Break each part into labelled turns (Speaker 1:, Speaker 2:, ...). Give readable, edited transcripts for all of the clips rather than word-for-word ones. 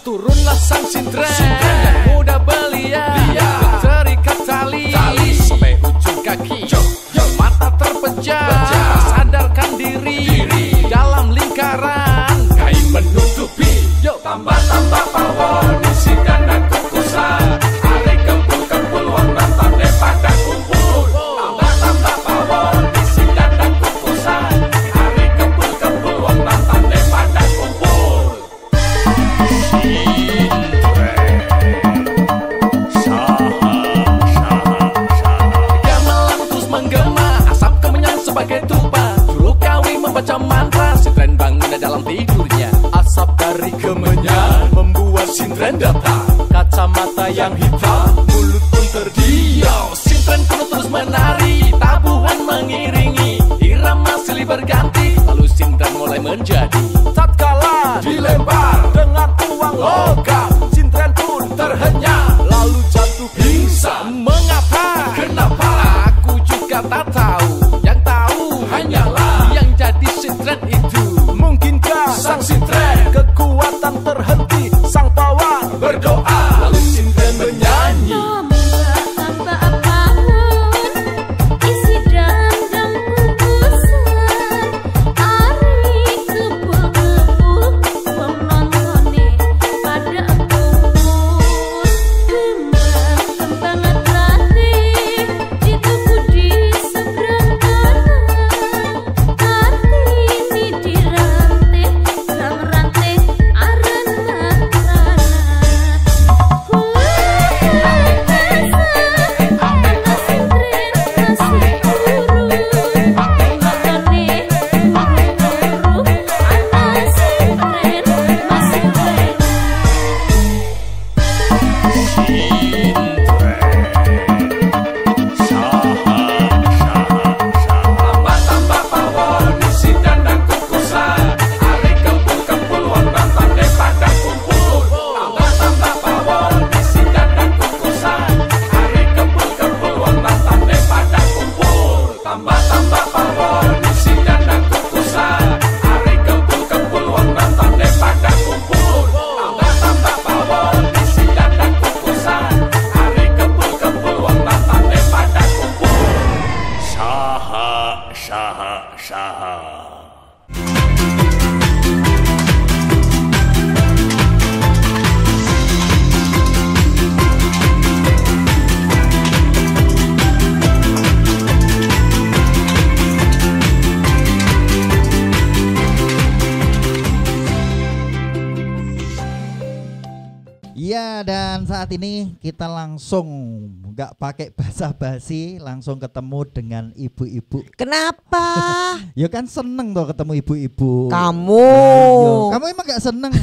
Speaker 1: Turunlah sang sintren yang muda belia, terikat tali sampai ujung kaki. Mata terpejam, sadarkan diri dalam lingkaran kain menutupi. Tambah-tambah pawon isi dan kukusan, hari kempul-kempul wong nonton pada kumpul. Tambah-tambah pawon isi dan kukusan, hari kempul-kempul wong nonton pada kumpul. Gamelan terus menggema, asap kemenyan sebagai tuba. Juru kawi membaca mantra, sintren bangun dalam tidurnya. Asap dari kemenyan membuat sintren datang. Kacamata yang hitam, mulut pun terdiam. Sintren penuh terus menari, tabuhan mengiringi. Irama silih berganti, lalu sintren mulai menjadi. Tatkala dilempar dengan uang logam, sintren pun terhenyak, lalu jatuh pingsan. Mengapa? Kenapa? Aku juga tak tahu. Yang tahu hanyalah yang jadi sintren itu. Mungkinkah sang sintren kekuatan terhenti, sang pawang berdoa, lalu sintren menyanyi.
Speaker 2: Saat ini kita langsung nggak pakai basa-basi, langsung ketemu dengan ibu-ibu.
Speaker 3: Kenapa?
Speaker 2: Ya kan seneng tuh ketemu ibu-ibu.
Speaker 3: Kamu?
Speaker 2: Kamu emang nggak seneng?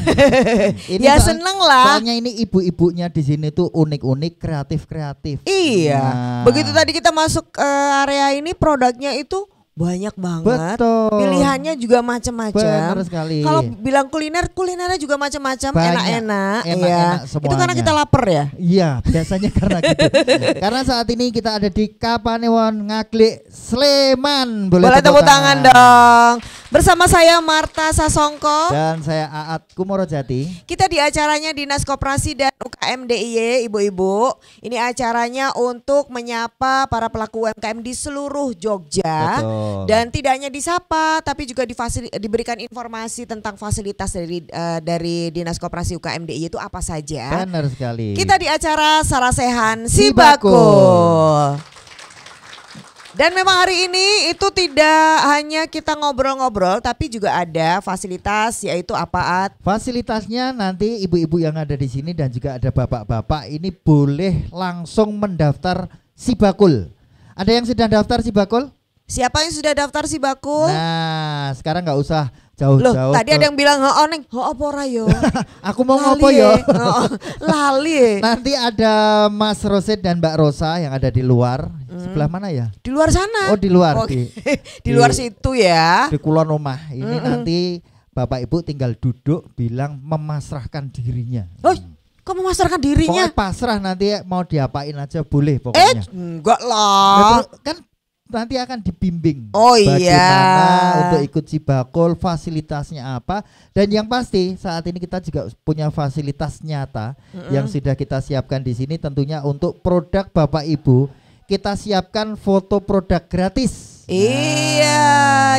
Speaker 2: Ini
Speaker 3: ya seneng lah.
Speaker 2: Soalnya ini ibu-ibunya di sini tuh unik-unik, kreatif-kreatif.
Speaker 3: Iya.
Speaker 2: Nah.
Speaker 3: Begitu tadi kita masuk ke area ini, produknya itu banyak banget.
Speaker 2: Betul.
Speaker 3: Pilihannya juga macam-macam.
Speaker 2: Benar sekali.
Speaker 3: Kalau bilang kulinernya juga macam-macam, enak-enak. Iya. Itu karena kita lapar ya?
Speaker 2: Iya, biasanya karena gitu. Karena saat ini kita ada di Kapanewon Ngaglik Sleman. Boleh
Speaker 3: tepuk tangan dong. Bersama saya Marta Sasongko
Speaker 2: dan saya Aat Kumorojati.
Speaker 3: Kita di acaranya Dinas Koperasi dan UKM DIY, ibu-ibu. Ini acaranya untuk menyapa para pelaku UMKM di seluruh Jogja.
Speaker 2: Betul.
Speaker 3: Dan tidak hanya disapa, tapi juga diberikan informasi tentang fasilitas dari Dinas Koperasi UKM DIY itu apa saja.
Speaker 2: Benar sekali.
Speaker 3: Kita di acara Sarasehan Sibakul. Dan memang hari ini itu tidak hanya kita ngobrol-ngobrol, tapi juga ada fasilitas, yaitu apa, At?
Speaker 2: Fasilitasnya nanti ibu-ibu yang ada di sini dan juga ada bapak-bapak ini boleh langsung mendaftar Sibakul. Ada yang sedang daftar Sibakul?
Speaker 3: Siapa yang sudah daftar Sibakul?
Speaker 2: Nah, sekarang nggak usah jauh-jauh.
Speaker 3: Loh, tadi ada yang bilang neng, apa ora yo?
Speaker 2: Aku mau ngopo yo?
Speaker 3: Lali.
Speaker 2: Nanti ada Mas Rosid dan Mbak Rosa yang ada di luar. Sebelah mana ya?
Speaker 3: Di luar sana.
Speaker 2: Oh, di luar.
Speaker 3: Oh, di luar situ ya.
Speaker 2: Di kulon rumah. Ini nanti Bapak Ibu tinggal duduk bilang memasrahkan dirinya.
Speaker 3: Oh, kok memasrahkan dirinya?
Speaker 2: Pokoknya pasrah, nanti mau diapain aja boleh pokoknya.
Speaker 3: Enggak lah.
Speaker 2: Kan nanti akan dibimbing.
Speaker 3: Oh iya.
Speaker 2: Bagaimana untuk ikut Sibakul, fasilitasnya apa, dan yang pasti saat ini kita juga punya fasilitas nyata yang sudah kita siapkan di sini. Tentunya untuk produk Bapak Ibu kita siapkan foto produk gratis.
Speaker 3: Iya,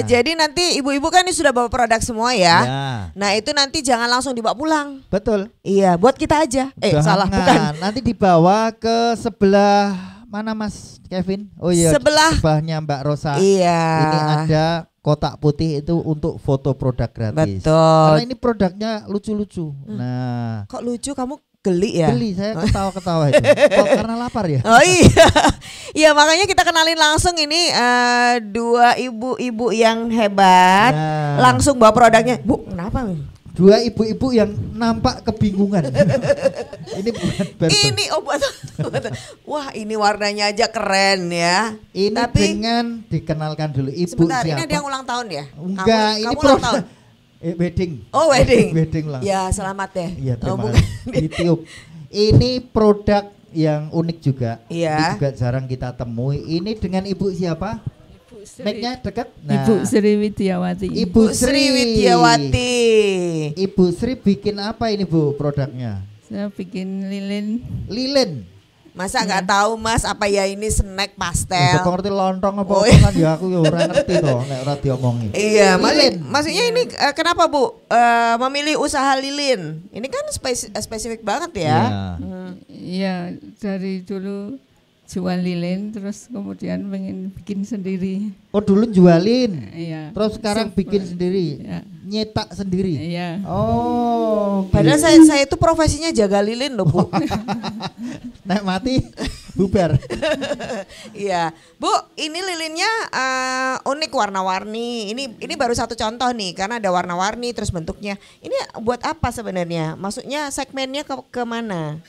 Speaker 3: jadi nanti ibu-ibu kan ini sudah bawa produk semua ya.
Speaker 2: Ya.
Speaker 3: Nah itu nanti jangan langsung dibawa pulang.
Speaker 2: Betul.
Speaker 3: Iya, buat kita aja. Salah bukan.
Speaker 2: Nanti dibawa ke sebelah mana Mas Kevin? Oh iya, sebelahnya Mbak Rosa.
Speaker 3: Iya.
Speaker 2: Ini ada kotak putih itu untuk foto produk gratis.
Speaker 3: Betul.
Speaker 2: Karena ini produknya lucu-lucu. Nah,
Speaker 3: kok lucu, kamu geli ya?
Speaker 2: geli, saya ketawa-ketawa itu. Kok karena lapar ya?
Speaker 3: Oh iya. Iya, makanya kita kenalin langsung ini dua ibu-ibu yang hebat.
Speaker 2: Nah.
Speaker 3: Langsung bawa produknya. Bu, kenapa?
Speaker 2: Dua ibu-ibu yang nampak kebingungan. Ini bukan Berton.
Speaker 3: Ini obat. Wah, ini warnanya aja keren ya.
Speaker 2: Ini
Speaker 3: Tapi
Speaker 2: dengan dikenalkan dulu ibu
Speaker 3: sebentar,
Speaker 2: siapa?
Speaker 3: ini ada yang ulang tahun ya?
Speaker 2: Enggak,
Speaker 3: kamu
Speaker 2: ini
Speaker 3: ulang tahun.
Speaker 2: Wedding.
Speaker 3: Oh, wedding.
Speaker 2: Wedding lah.
Speaker 3: Ya, selamat ya.
Speaker 2: Iya, terima
Speaker 3: bukan.
Speaker 2: kasih. Ditiup. Ini produk yang unik juga.
Speaker 3: Iya.
Speaker 2: Ini juga jarang kita temui. Ini dengan ibu siapa? Mic-nya dekat.
Speaker 4: Ibu Sri Widiawati.
Speaker 2: Ibu
Speaker 3: Sri Widiawati.
Speaker 2: Ibu Sri bikin apa ini Bu produknya?
Speaker 4: Saya bikin lilin.
Speaker 2: Lilin.
Speaker 3: Masa nggak tahu Mas apa ya ini snack pastel?
Speaker 2: Kok ngerti lontong apa
Speaker 3: Oh,
Speaker 2: kan ya aku ya ora ngerti toh nek ora diomongi.
Speaker 3: Iya,
Speaker 2: Lilin.
Speaker 3: maksudnya ini kenapa Bu memilih usaha lilin? Ini kan spesifik banget ya.
Speaker 4: Iya, dari dulu jual lilin, terus kemudian pengen bikin sendiri.
Speaker 2: Oh dulu jualin.
Speaker 4: Iya.
Speaker 2: Terus sekarang bikin sendiri.
Speaker 4: Ya.
Speaker 2: Nyetak sendiri.
Speaker 4: Iya.
Speaker 2: Oh.
Speaker 3: Padahal
Speaker 2: gitu.
Speaker 3: saya itu profesinya jaga lilin loh Bu.
Speaker 2: Nek mati bubar.
Speaker 3: Iya, Bu, ini lilinnya unik warna-warni. Ini baru satu contoh nih, karena ada warna-warni terus bentuknya. Ini buat apa sebenarnya? Maksudnya segmennya ke mana?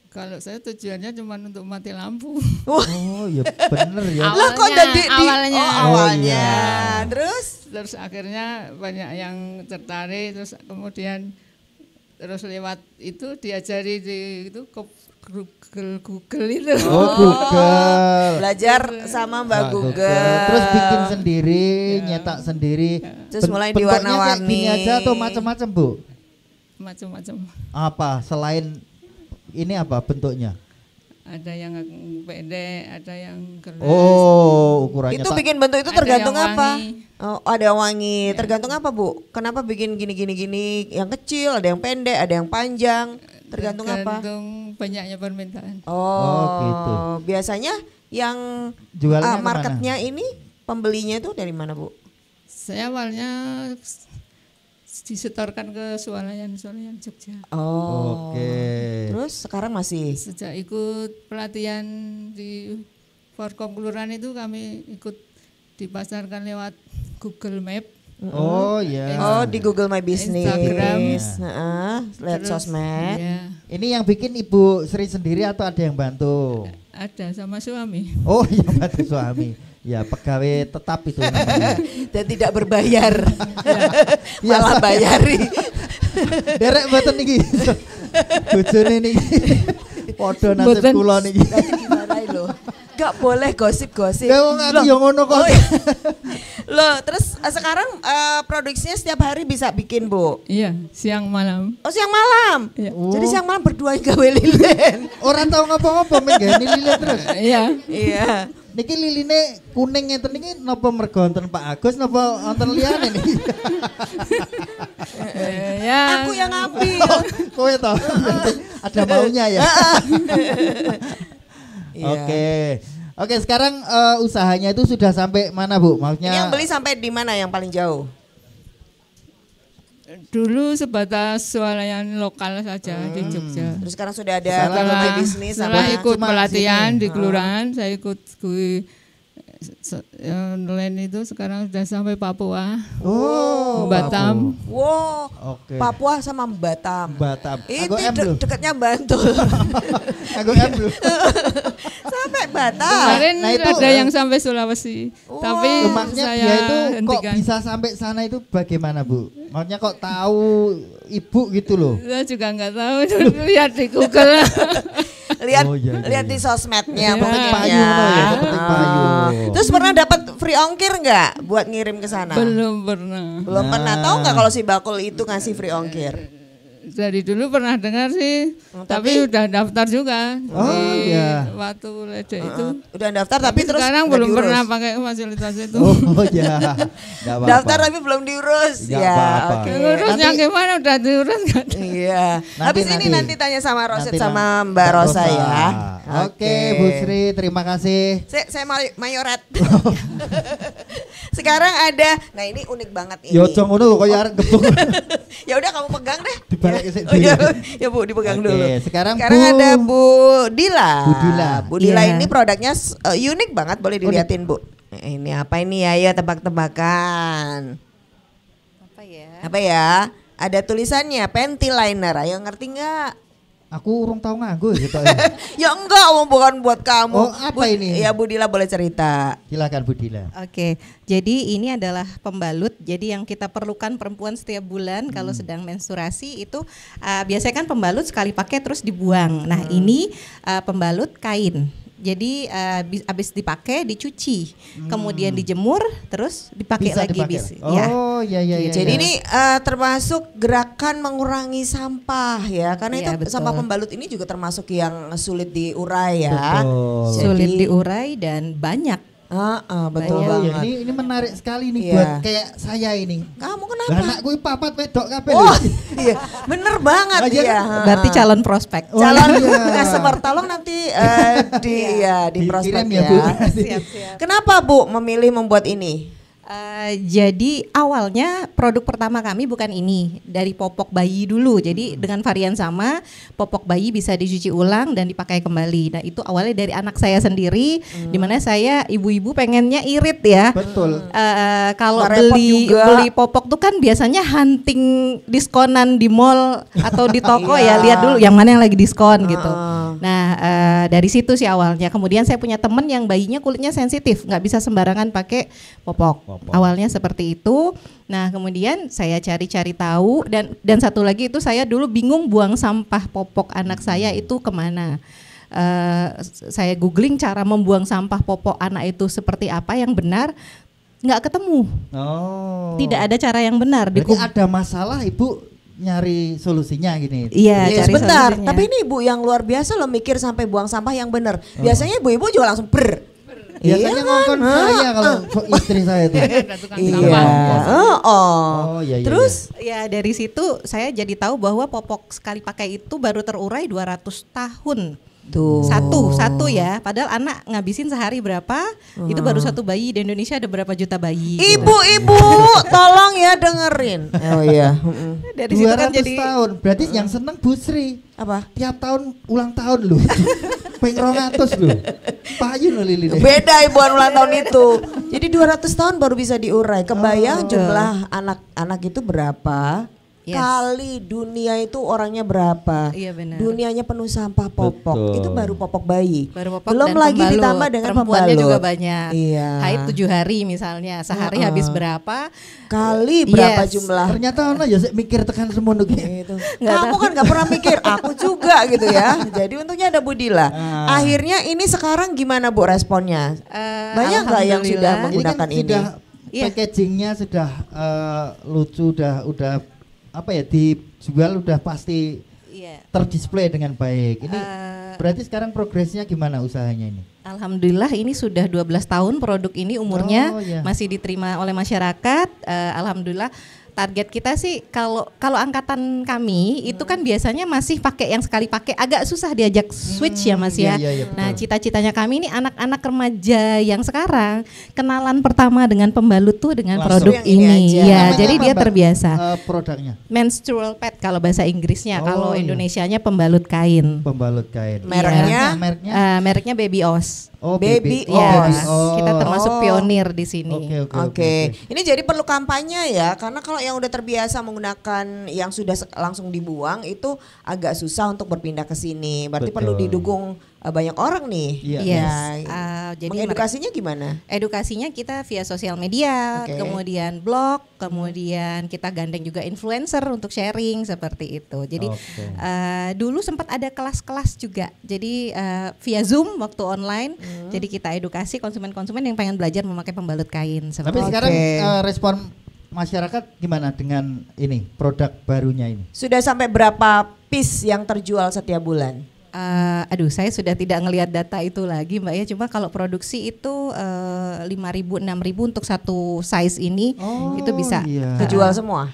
Speaker 4: Kalau saya tujuannya cuma untuk mati lampu.
Speaker 2: Oh ya bener ya.
Speaker 3: Lah kok
Speaker 4: awalnya.
Speaker 3: awalnya.
Speaker 2: iya.
Speaker 3: Terus
Speaker 4: akhirnya banyak yang tertarik, terus kemudian lewat itu diajari di itu Google itu.
Speaker 2: Oh Google.
Speaker 3: belajar sama Mbak Google.
Speaker 2: Terus bikin sendiri, nyetak sendiri.
Speaker 3: Terus mulai
Speaker 2: Bentuknya
Speaker 3: diwarna-warni.
Speaker 2: kayak gini aja atau macam-macam Bu?
Speaker 4: Macam-macam.
Speaker 2: Apa selain ini apa bentuknya?
Speaker 4: Ada yang pendek, ada yang keras.
Speaker 2: Oh ukurannya.
Speaker 3: Itu bikin bentuk itu
Speaker 4: Ada
Speaker 3: tergantung
Speaker 4: yang
Speaker 3: apa?
Speaker 4: wangi.
Speaker 3: Oh, ada yang wangi. Tergantung apa Bu? Kenapa bikin gini? Yang kecil, ada yang pendek, ada yang panjang. Tergantung apa?
Speaker 4: Tergantung banyaknya permintaan.
Speaker 3: Oh,
Speaker 2: gitu.
Speaker 3: Biasanya yang
Speaker 2: Jualnya kemana?
Speaker 3: marketnya ini pembelinya itu dari mana Bu?
Speaker 4: Saya awalnya disetorkan ke Swalayan Jogja.
Speaker 3: Oh.
Speaker 2: Oke.
Speaker 3: Terus sekarang masih?
Speaker 4: Sejak ikut pelatihan di Forkom Kelurahan itu kami ikut dipasarkan lewat Google Map.
Speaker 2: Oh ya.
Speaker 3: Oh, di Google My Business.
Speaker 4: Instagram.
Speaker 3: Lihat
Speaker 4: Terus,
Speaker 3: sosmed.
Speaker 4: iya,
Speaker 2: Ini yang bikin Ibu Sri sendiri atau ada yang bantu?
Speaker 4: ada sama suami.
Speaker 2: Oh yang bantu suami. Ya pegawai tetap itu namanya.
Speaker 3: Dan tidak berbayar.
Speaker 2: Ya,
Speaker 3: Malah
Speaker 2: saya-
Speaker 3: bayari.
Speaker 2: Derek mboten niki. Bojone niki. Padha nasib
Speaker 4: Mboten.
Speaker 2: kula niki.
Speaker 3: Nanti dimarahi loh. Gak boleh gosip-gosip.
Speaker 2: Ya wong aku
Speaker 3: Loh,
Speaker 2: yo ngono kok.
Speaker 3: oh iya. Loh, terus sekarang produksinya setiap hari bisa bikin Bu?
Speaker 4: Iya, siang malam.
Speaker 3: Oh siang malam?
Speaker 4: Iya.
Speaker 3: Jadi siang malam berdua gawe lilin?
Speaker 2: Ora tau ngapa-ngapa menggani lilin terus.
Speaker 4: Iya.
Speaker 3: Iya.
Speaker 2: Niki liline kuning ngeten niki napa mergo wonten Pak Agus napa wonten liyane niki?
Speaker 4: Ya.
Speaker 3: Aku yang ambil.
Speaker 2: Kowe toh. Ada maunya ya.
Speaker 3: Iya.
Speaker 2: Oke, sekarang usahanya itu sudah sampai mana Bu? Maksudnya
Speaker 3: Ini yang beli sampai di mana yang paling jauh?
Speaker 4: Dulu sebatas swalayan lokal saja di Jogja.
Speaker 3: Terus sekarang sudah ada
Speaker 2: Setelah-
Speaker 3: Google My Business
Speaker 4: Setelah
Speaker 3: sama
Speaker 4: ikut
Speaker 2: Cuma
Speaker 4: pelatihan
Speaker 2: sini.
Speaker 4: di kelurahan, saya ikut online itu sekarang sudah sampai Papua,
Speaker 2: Oh,
Speaker 4: Batam.
Speaker 3: Wow,
Speaker 2: Oke.
Speaker 3: Papua sama Batam.
Speaker 2: Batam.
Speaker 3: Itu
Speaker 2: Aku M lho.
Speaker 3: dekatnya Bantul.
Speaker 2: Aku M lho.
Speaker 3: Sampai Batam.
Speaker 4: Kemarin
Speaker 2: Nah, itu,
Speaker 4: ada yang sampai Sulawesi, tapi
Speaker 2: Maksudnya
Speaker 4: saya
Speaker 2: dia itu kok
Speaker 4: hentikan.
Speaker 2: bisa sampai sana itu bagaimana Bu? Maksudnya kok tahu Ibu gitu loh.
Speaker 4: Saya juga nggak tahu, lihat di Google.
Speaker 3: Lihat
Speaker 2: Oh, iya, iya,
Speaker 3: lihat
Speaker 2: iya.
Speaker 3: di sosmednya
Speaker 2: Petik
Speaker 3: mungkin
Speaker 2: payu,
Speaker 3: ya.
Speaker 2: no, ya, petik payu.
Speaker 3: Terus pernah dapat free ongkir nggak buat ngirim ke sana?
Speaker 4: Belum pernah.
Speaker 3: Belum pernah. Tahu nggak kalau si Bakul itu ngasih free ongkir?
Speaker 4: Dari dulu pernah dengar sih, tapi udah daftar juga.
Speaker 2: Oh,
Speaker 4: di
Speaker 2: iya.
Speaker 4: waktu ledek itu.
Speaker 3: Udah daftar tapi terus
Speaker 4: sekarang
Speaker 3: nggak
Speaker 4: belum
Speaker 3: diurus.
Speaker 4: pernah pakai fasilitas itu.
Speaker 2: Oh ya, nggak apa-apa.
Speaker 3: Daftar tapi belum diurus.
Speaker 2: Nggak
Speaker 3: Ya,
Speaker 2: apa-apa.
Speaker 3: oke.
Speaker 4: Ngurusnya
Speaker 2: Nanti-
Speaker 4: gimana udah diurus kan?
Speaker 3: Iya. Habis ini nanti tanya sama Roset
Speaker 2: Nanti
Speaker 3: sama
Speaker 2: Mbak
Speaker 3: Mbak Rosa ya.
Speaker 2: Oke, Bu Sri, terima kasih.
Speaker 3: Saya mayorat. Sekarang ada, nah ini unik banget ini.
Speaker 2: Yo cong ngono kok ya arek gebuk.
Speaker 3: Ya udah kamu pegang deh.
Speaker 2: Dibalik ke
Speaker 3: Oh, ya, ya Bu dipegang
Speaker 2: Oke,
Speaker 3: dulu.
Speaker 2: sekarang Bu-
Speaker 3: ada Bu Dila.
Speaker 2: Bu Dila.
Speaker 3: Bu Dila
Speaker 5: Iya.
Speaker 3: ini produknya unik banget, boleh dilihatin Bu. Ini apa ini ya? Ayo tebak-tebakan.
Speaker 5: Apa ya?
Speaker 3: Apa ya? Ada tulisannya panty liner. Ayo ngerti nggak?
Speaker 2: Aku urung tahu nganggo gitu.
Speaker 3: Ya enggak, bukan buat kamu.
Speaker 2: Oh, apa ini?
Speaker 3: Ya Bu Dila boleh cerita.
Speaker 2: Silakan Bu Dila.
Speaker 5: Oke, jadi ini adalah pembalut. Jadi yang kita perlukan perempuan setiap bulan kalau sedang menstruasi itu biasanya kan pembalut sekali pakai terus dibuang. Nah ini pembalut kain. Jadi habis dipakai dicuci, kemudian dijemur, terus dipakai
Speaker 2: Bisa
Speaker 5: lagi.
Speaker 2: dipakai.
Speaker 5: Ya.
Speaker 2: Oh iya iya iya.
Speaker 3: Jadi ini termasuk gerakan mengurangi sampah ya, karena
Speaker 5: Iya,
Speaker 3: itu
Speaker 5: betul.
Speaker 3: sampah pembalut ini juga termasuk yang sulit diurai ya.
Speaker 2: Betul.
Speaker 5: Sulit
Speaker 3: Jadi-
Speaker 5: diurai dan banyak.
Speaker 3: Betul
Speaker 2: Oh
Speaker 3: banget.
Speaker 2: iya, ini menarik sekali nih
Speaker 3: Iya.
Speaker 2: buat kayak saya ini.
Speaker 3: Kamu
Speaker 2: Lah
Speaker 3: kenapa?
Speaker 2: anakku iki papat wedok kabeh
Speaker 3: Oh
Speaker 2: lho.
Speaker 3: iya, bener banget
Speaker 2: Oh, iya
Speaker 3: ya.
Speaker 2: kan?
Speaker 5: Berarti calon prospek.
Speaker 2: Oh,
Speaker 3: Calon
Speaker 2: iya.
Speaker 3: customer, tolong nanti di
Speaker 2: Dikirim
Speaker 3: prospek
Speaker 2: ya,
Speaker 3: ya.
Speaker 2: Bu.
Speaker 5: Siap-siap.
Speaker 3: Kenapa Bu memilih membuat ini?
Speaker 5: Jadi awalnya produk pertama kami bukan ini, dari popok bayi dulu. Jadi dengan varian sama, popok bayi bisa dicuci ulang dan dipakai kembali. Nah itu awalnya dari anak saya sendiri, dimana saya ibu-ibu pengennya irit ya.
Speaker 2: Betul.
Speaker 5: Kalau
Speaker 3: Nggak repot juga.
Speaker 5: beli popok tuh kan biasanya hunting diskonan di mall atau di toko
Speaker 3: Iya.
Speaker 5: ya, lihat dulu yang mana yang lagi diskon gitu. Nah dari situ sih awalnya. Kemudian saya punya temen yang bayinya kulitnya sensitif, nggak bisa sembarangan pakai popok. Awalnya seperti itu. Nah kemudian saya cari-cari tahu dan satu lagi itu saya dulu bingung buang sampah popok anak saya itu kemana. Saya googling cara membuang sampah popok anak itu seperti apa yang benar, nggak ketemu.
Speaker 2: Oh.
Speaker 5: Tidak ada cara yang benar.
Speaker 2: Berarti ada masalah Ibu nyari solusinya gini.
Speaker 5: Iya,
Speaker 3: Ya,
Speaker 5: cari
Speaker 3: sebentar,
Speaker 5: solusinya.
Speaker 3: tapi ini ibu yang luar biasa loh mikir sampai buang sampah yang benar. Biasanya ibu-ibu juga langsung
Speaker 2: Biasanya
Speaker 3: Iya
Speaker 2: ngongkon
Speaker 3: kan?
Speaker 2: saya kalau istri saya itu.
Speaker 4: Ada tukang
Speaker 3: Iya.
Speaker 4: sampah.
Speaker 2: Oh iya iya.
Speaker 3: Terus
Speaker 5: Ya dari situ saya jadi tahu bahwa popok sekali pakai itu baru terurai 200 tahun.
Speaker 3: tuh.
Speaker 5: Satu ya. Padahal anak ngabisin sehari berapa? Itu baru satu bayi. Di Indonesia ada berapa juta bayi? gitu.
Speaker 3: Ibu-ibu, tolong ya dengerin. Oh iya.
Speaker 5: Dari situ kan
Speaker 2: 200
Speaker 5: jadi
Speaker 2: tahun. Berarti yang seneng Bu Sri.
Speaker 3: Apa?
Speaker 2: Tiap tahun ulang tahun loh. Peng 200 loh. Payu loh Lili deh.
Speaker 3: Beda ibuan ulang tahun itu. Jadi 200 tahun baru bisa diurai. Kebayang jumlah anak-anak itu berapa?
Speaker 5: Yes.
Speaker 3: Kali dunia itu orangnya berapa?
Speaker 5: Iya, benar.
Speaker 3: Dunianya penuh sampah popok.
Speaker 2: Betul.
Speaker 3: Itu baru popok bayi.
Speaker 5: baru popok
Speaker 3: Belum
Speaker 5: dan
Speaker 3: lagi
Speaker 5: pembalut.
Speaker 3: ditambah dengan
Speaker 5: Perempuannya
Speaker 3: pembalut.
Speaker 5: juga banyak.
Speaker 3: Iya.
Speaker 5: Haid 7 hari misalnya. Sehari habis berapa?
Speaker 3: Kali berapa
Speaker 5: Yes.
Speaker 3: jumlah?
Speaker 2: Ternyata ono ya sik mikir tekan semono ki.
Speaker 3: Gitu.
Speaker 5: Nggak
Speaker 3: Kamu
Speaker 5: tahu.
Speaker 3: kan gak pernah mikir, aku juga gitu ya. Jadi untungnya ada Bu Dila. Akhirnya ini sekarang gimana Bu responnya? Banyak nggak yang sudah
Speaker 5: Alhamdulillah.
Speaker 3: menggunakan
Speaker 2: ini?
Speaker 3: ini?
Speaker 2: Sudah
Speaker 5: Iya.
Speaker 2: packagingnya sudah lucu, udah apa ya dijual udah pasti
Speaker 5: Iya.
Speaker 2: terdisplay dengan baik. Ini
Speaker 5: Eh,
Speaker 2: berarti sekarang progresnya gimana usahanya ini?
Speaker 5: Alhamdulillah ini sudah 12 tahun produk ini umurnya
Speaker 2: Oh, iya.
Speaker 5: masih diterima oleh masyarakat. Alhamdulillah target kita sih kalau angkatan kami itu kan biasanya masih pakai yang sekali pakai, agak susah diajak switch ya Mas ya.
Speaker 2: iya, iya, betul.
Speaker 5: Nah, cita-citanya kami ini anak-anak remaja yang sekarang kenalan pertama dengan pembalut tuh dengan
Speaker 2: Langsung
Speaker 5: produk
Speaker 3: yang ini
Speaker 5: ini.
Speaker 3: aja.
Speaker 5: Ya,
Speaker 2: Namanya
Speaker 5: jadi
Speaker 2: apa,
Speaker 5: dia
Speaker 2: Mbak?
Speaker 5: terbiasa.
Speaker 2: Produknya
Speaker 5: Menstrual pad kalau bahasa Inggrisnya,
Speaker 2: Oh,
Speaker 5: kalau
Speaker 2: iya.
Speaker 5: Indonesianya pembalut kain.
Speaker 2: pembalut kain.
Speaker 3: Mereknya?
Speaker 2: Mereknya?
Speaker 5: Mereknya Baby Oz.
Speaker 2: Oh,
Speaker 3: Baby
Speaker 2: Oh,
Speaker 5: Ya,
Speaker 2: Baby Oz.
Speaker 5: kita termasuk
Speaker 3: Oh.
Speaker 5: pionir di sini.
Speaker 2: Oke, oke,
Speaker 3: Oke, ini jadi perlu kampanye ya, karena kalau yang udah terbiasa menggunakan yang sudah langsung dibuang itu agak susah untuk berpindah ke sini. Berarti perlu didukung banyak orang nih.
Speaker 5: Yes.
Speaker 3: Jadi edukasinya gimana?
Speaker 5: Edukasinya kita via sosial media, kemudian blog, kemudian kita gandeng juga influencer untuk sharing seperti itu. Jadi dulu sempat ada kelas-kelas juga. Jadi via Zoom waktu online. Jadi kita edukasi konsumen-konsumen yang pengen belajar memakai pembalut kain.
Speaker 2: Tapi sekarang respon masyarakat gimana dengan ini produk barunya ini?
Speaker 3: Sudah sampai berapa piece yang terjual setiap bulan?
Speaker 5: Aduh, saya sudah tidak ngelihat data itu lagi, Mbak ya. Cuma kalau produksi itu 5.000, 6.000 untuk satu size ini itu bisa
Speaker 3: kejual semua.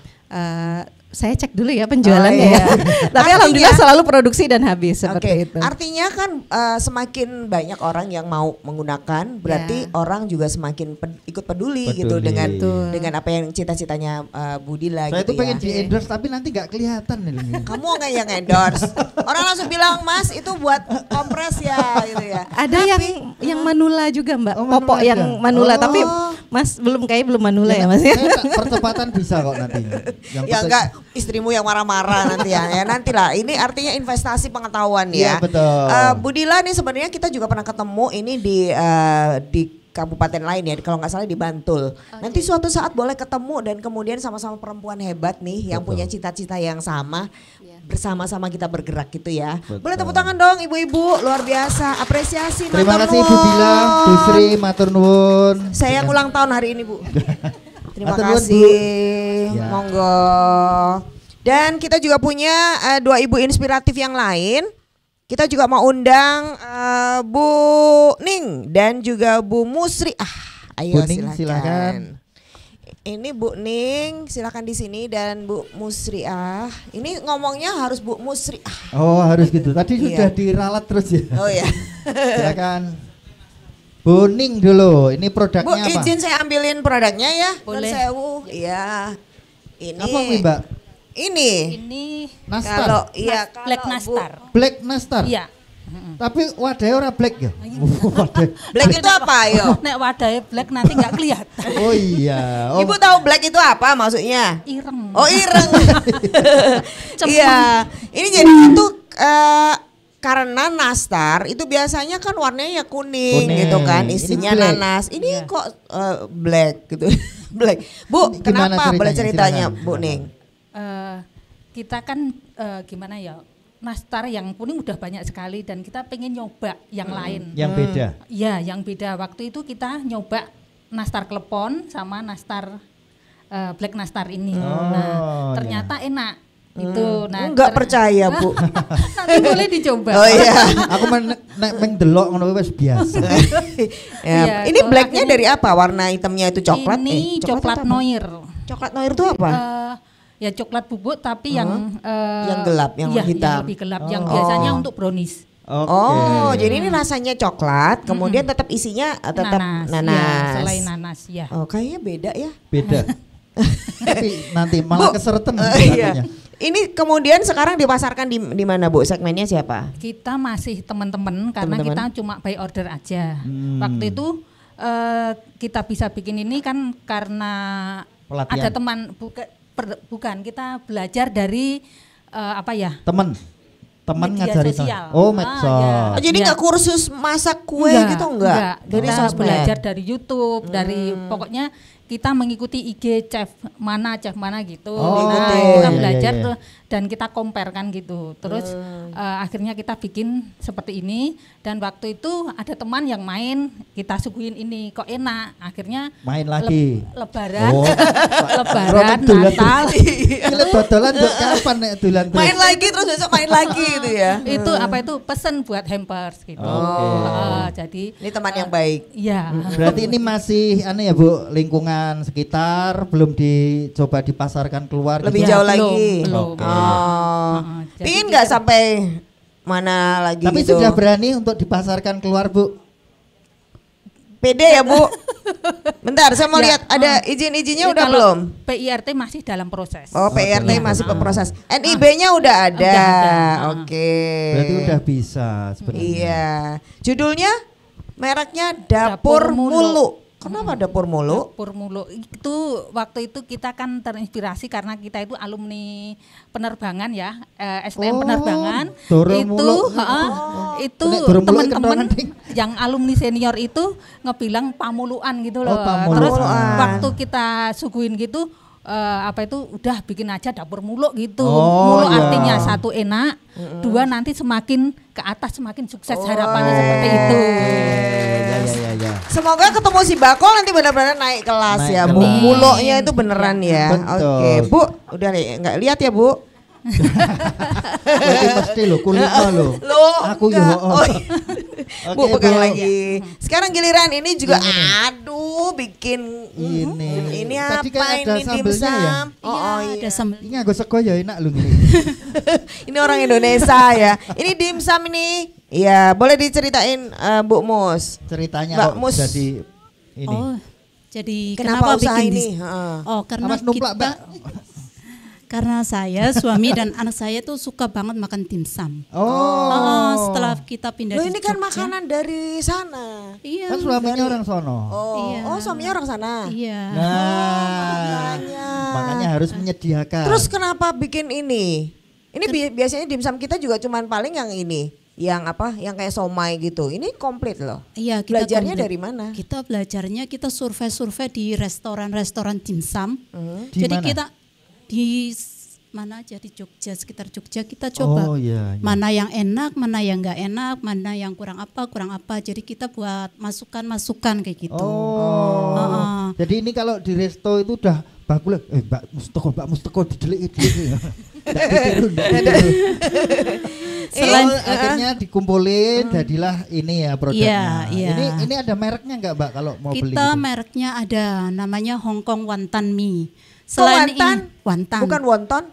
Speaker 5: Saya cek dulu ya penjualannya ya. Tapi alhamdulillah selalu produksi dan habis seperti itu.
Speaker 3: Artinya kan semakin banyak orang yang mau menggunakan, berarti orang juga semakin ikut peduli gitu dengan apa yang cita-citanya Bu Dila.
Speaker 2: Saya
Speaker 3: gitu
Speaker 2: itu pengen di endorse tapi nanti nggak kelihatan nih.
Speaker 3: Kamu nggak yang endorse? Orang langsung bilang, Mas itu buat kompres ya gitu ya.
Speaker 5: Ada yang manula juga Mbak, popok yang manula tapi Mas belum manula ya Mas ya.
Speaker 2: Percepatan bisa kok nanti.
Speaker 3: Ya enggak. Istrimu yang marah-marah nanti ya nantilah. Ini artinya investasi pengetahuan ya.
Speaker 2: Iya betul.
Speaker 3: Bu Dila nih sebenarnya kita juga pernah ketemu ini di kabupaten lain ya, kalau nggak salah di Bantul. Nanti suatu saat boleh ketemu dan kemudian sama-sama perempuan hebat nih yang punya cita-cita yang sama, bersama-sama kita bergerak gitu ya. Boleh tepuk tangan dong ibu-ibu, luar biasa, apresiasi.
Speaker 2: Terima kasih Bu Dila, Bu Sri, matur nuwun.
Speaker 3: Saya yang ulang tahun hari ini Bu. Terima kasih, monggo. Dan kita juga punya dua ibu inspiratif yang lain. Kita juga mau undang Bu Ning dan juga Bu Musri. Ayo
Speaker 2: Bu Ning, silakan.
Speaker 3: Ini Bu Ning, silakan di sini dan Bu Musri. Ini ngomongnya harus Bu Musri.
Speaker 2: Oh harus gitu. Tadi sudah diralat terus ya.
Speaker 3: Oh ya.
Speaker 2: Silakan. Bu Ning dulu, ini produknya
Speaker 3: Bu,
Speaker 2: apa?
Speaker 3: Bu izin saya ambilin produknya ya.
Speaker 5: Boleh.
Speaker 3: Sewu. Iya. Ini.
Speaker 2: Apa ini Mbak?
Speaker 3: Ini
Speaker 2: Nastar.
Speaker 3: Kalau
Speaker 6: Black Nastar.
Speaker 2: Black Nastar.
Speaker 6: Iya.
Speaker 2: Tapi wadahnya ora black ya?
Speaker 3: Black itu apa yo?
Speaker 6: Nek wadahnya black nanti nggak kelihatan.
Speaker 2: Oh iya.
Speaker 3: Ibu tahu black itu apa maksudnya?
Speaker 6: Ireng.
Speaker 3: Oh ireng. Iya. Ini jadi itu karena nastar itu biasanya kan warnanya kuning gitu kan, isinya nanas. Ini kok black gitu. Black. Bu, kenapa boleh ceritanya Bu Ning?
Speaker 6: Kita kan gimana ya, nastar yang kuning udah banyak sekali dan kita pengen nyoba yang lain.
Speaker 2: Yang beda.
Speaker 6: Iya, yang beda. Waktu itu kita nyoba nastar klepon sama nastar black nastar ini. Nah, ternyata enak. Itu. Nah,
Speaker 3: enggak percaya Bu.
Speaker 6: Nanti boleh dicoba.
Speaker 3: Oh iya.
Speaker 2: Aku mendelok ngono wis biasa.
Speaker 3: Ya, ini blacknya dari apa? Warna hitamnya itu coklat?
Speaker 6: Ini coklat noir.
Speaker 3: Coklat noir itu apa?
Speaker 6: Ya coklat bubuk tapi yang
Speaker 3: gelap, yang hitam.
Speaker 6: Yang lebih gelap, yang biasanya untuk brownies.
Speaker 3: Oh, jadi ini rasanya coklat, kemudian tetap isinya tetap nanas.
Speaker 6: Ya, selain nanas ya.
Speaker 3: Oh, kayaknya beda ya.
Speaker 2: Beda. Tapi nanti malah keseretan.
Speaker 3: Iya. Ini kemudian sekarang dipasarkan di mana Bu? Segmennya siapa?
Speaker 6: Kita masih teman-teman karena kita cuma by order aja. Waktu itu kita bisa bikin ini kan karena pelatihan. Ada teman bukan kita belajar dari teman ngajari sosial.
Speaker 2: Oh, medsos.
Speaker 3: Jadi nggak kursus masak kue gitu enggak?
Speaker 6: Dari kita belajar dari YouTube, dari pokoknya kita mengikuti IG chef mana gitu. Kita belajar tuh dan kita compare kan gitu. Terus akhirnya kita bikin seperti ini dan waktu itu ada teman yang main, kita suguhin ini kok enak. Akhirnya
Speaker 2: main lagi.
Speaker 6: Lebaran Natal.
Speaker 2: Ini dodolan kapan nek dolan terus?
Speaker 3: Main lagi terus besok main lagi gitu ya.
Speaker 6: Itu pesen buat hampers gitu. Jadi
Speaker 3: ini teman yang baik.
Speaker 6: Iya.
Speaker 2: Berarti ini masih ya Bu, lingkungan sekitar belum dicoba dipasarkan keluar
Speaker 3: lebih jauh lagi.
Speaker 6: Belum.
Speaker 3: Pingin nggak sampai mana lagi?
Speaker 2: Tapi
Speaker 3: gitu?
Speaker 2: Sudah berani untuk dipasarkan keluar Bu?
Speaker 3: Pede ya Bu? Bentar, saya mau lihat ada izin-izinnya udah belum?
Speaker 6: PIRT masih dalam proses.
Speaker 3: Oh, PIRT masih berproses. NIB-nya udah ada. Oke.
Speaker 2: Berarti udah bisa sebenarnya.
Speaker 3: Iya. Judulnya, mereknya Dapur Mulu. Kenapa dapur mulu?
Speaker 6: Dapur mulu itu waktu itu kita kan terinspirasi karena kita itu alumni penerbangan ya, STM penerbangan. Itu teman-teman yang alumni senior itu ngebilang pamuluan gitu loh. Terus waktu kita suguhin gitu udah bikin aja dapur muluk gitu. Muluk artinya satu enak, dua nanti semakin ke atas semakin sukses, harapannya seperti itu.
Speaker 2: Ya.
Speaker 3: Semoga ketemu si Bakol nanti benar-benar naik kelas ya, Bu. Muluknya itu beneran ya. Oke, Bu, udah nggak lihat ya, Bu?
Speaker 2: Mesti lo kulitnya lo. Aku yo.
Speaker 3: Bu pegang lagi. Sekarang giliran ini juga bikin ini
Speaker 2: Tadi
Speaker 3: apa
Speaker 2: kan ada
Speaker 3: ini
Speaker 2: sambelnya ya?
Speaker 3: dimsum?
Speaker 6: Ada sambel.
Speaker 2: Ini nggo sego ya enak lo gini.
Speaker 3: Ini orang Indonesia ya. Ini dimsum ini. Iya, boleh diceritain Bu Mus.
Speaker 2: Ceritanya
Speaker 3: Mbak
Speaker 2: kok
Speaker 3: Mus.
Speaker 2: jadi ini.
Speaker 7: Oh, jadi
Speaker 3: Kenapa usaha
Speaker 7: bikin
Speaker 3: ini?
Speaker 7: karena
Speaker 2: Awas numplak,
Speaker 7: kita,
Speaker 2: Mbak.
Speaker 7: karena saya, suami dan anak saya tuh suka banget makan dimsum. Setelah kita pindah
Speaker 3: Loh,
Speaker 7: di
Speaker 3: ini kan
Speaker 7: Jogja.
Speaker 3: makanan dari sana.
Speaker 7: Iya.
Speaker 2: Kan suaminya orang sono.
Speaker 7: Iya.
Speaker 3: Oh, suaminya orang sana.
Speaker 7: Iya.
Speaker 2: Nah, makanya harus menyediakan.
Speaker 3: Terus kenapa bikin ini? Ini biasanya dimsum kita juga cuman paling yang ini, yang apa? Yang kayak somai gitu. Ini komplit loh.
Speaker 7: Iya, kita
Speaker 3: Belajarnya
Speaker 7: komplit.
Speaker 3: dari mana?
Speaker 7: Kita belajarnya kita survei-survei di restoran-restoran dimsum.
Speaker 2: Di
Speaker 7: Jadi
Speaker 2: mana?
Speaker 7: kita di mana aja di Jogja, sekitar Jogja kita coba.
Speaker 2: Oh iya.
Speaker 7: Mana yang enak, mana yang enggak enak, mana yang kurang apa. Jadi kita buat masukan-masukan kayak gitu.
Speaker 2: Jadi ini kalau di resto itu udah bakul, Mbak Mustoko didelik.
Speaker 7: Selain
Speaker 2: akhirnya dikumpulin jadilah ini ya produknya.
Speaker 7: Iya.
Speaker 2: Ini ada mereknya enggak, Mbak, kalau mau beli?
Speaker 7: kita
Speaker 2: gitu?
Speaker 7: mereknya ada, namanya Hong Kong Wonton Mie.
Speaker 3: Wonton?
Speaker 7: Wonton.
Speaker 3: Bukan wonton?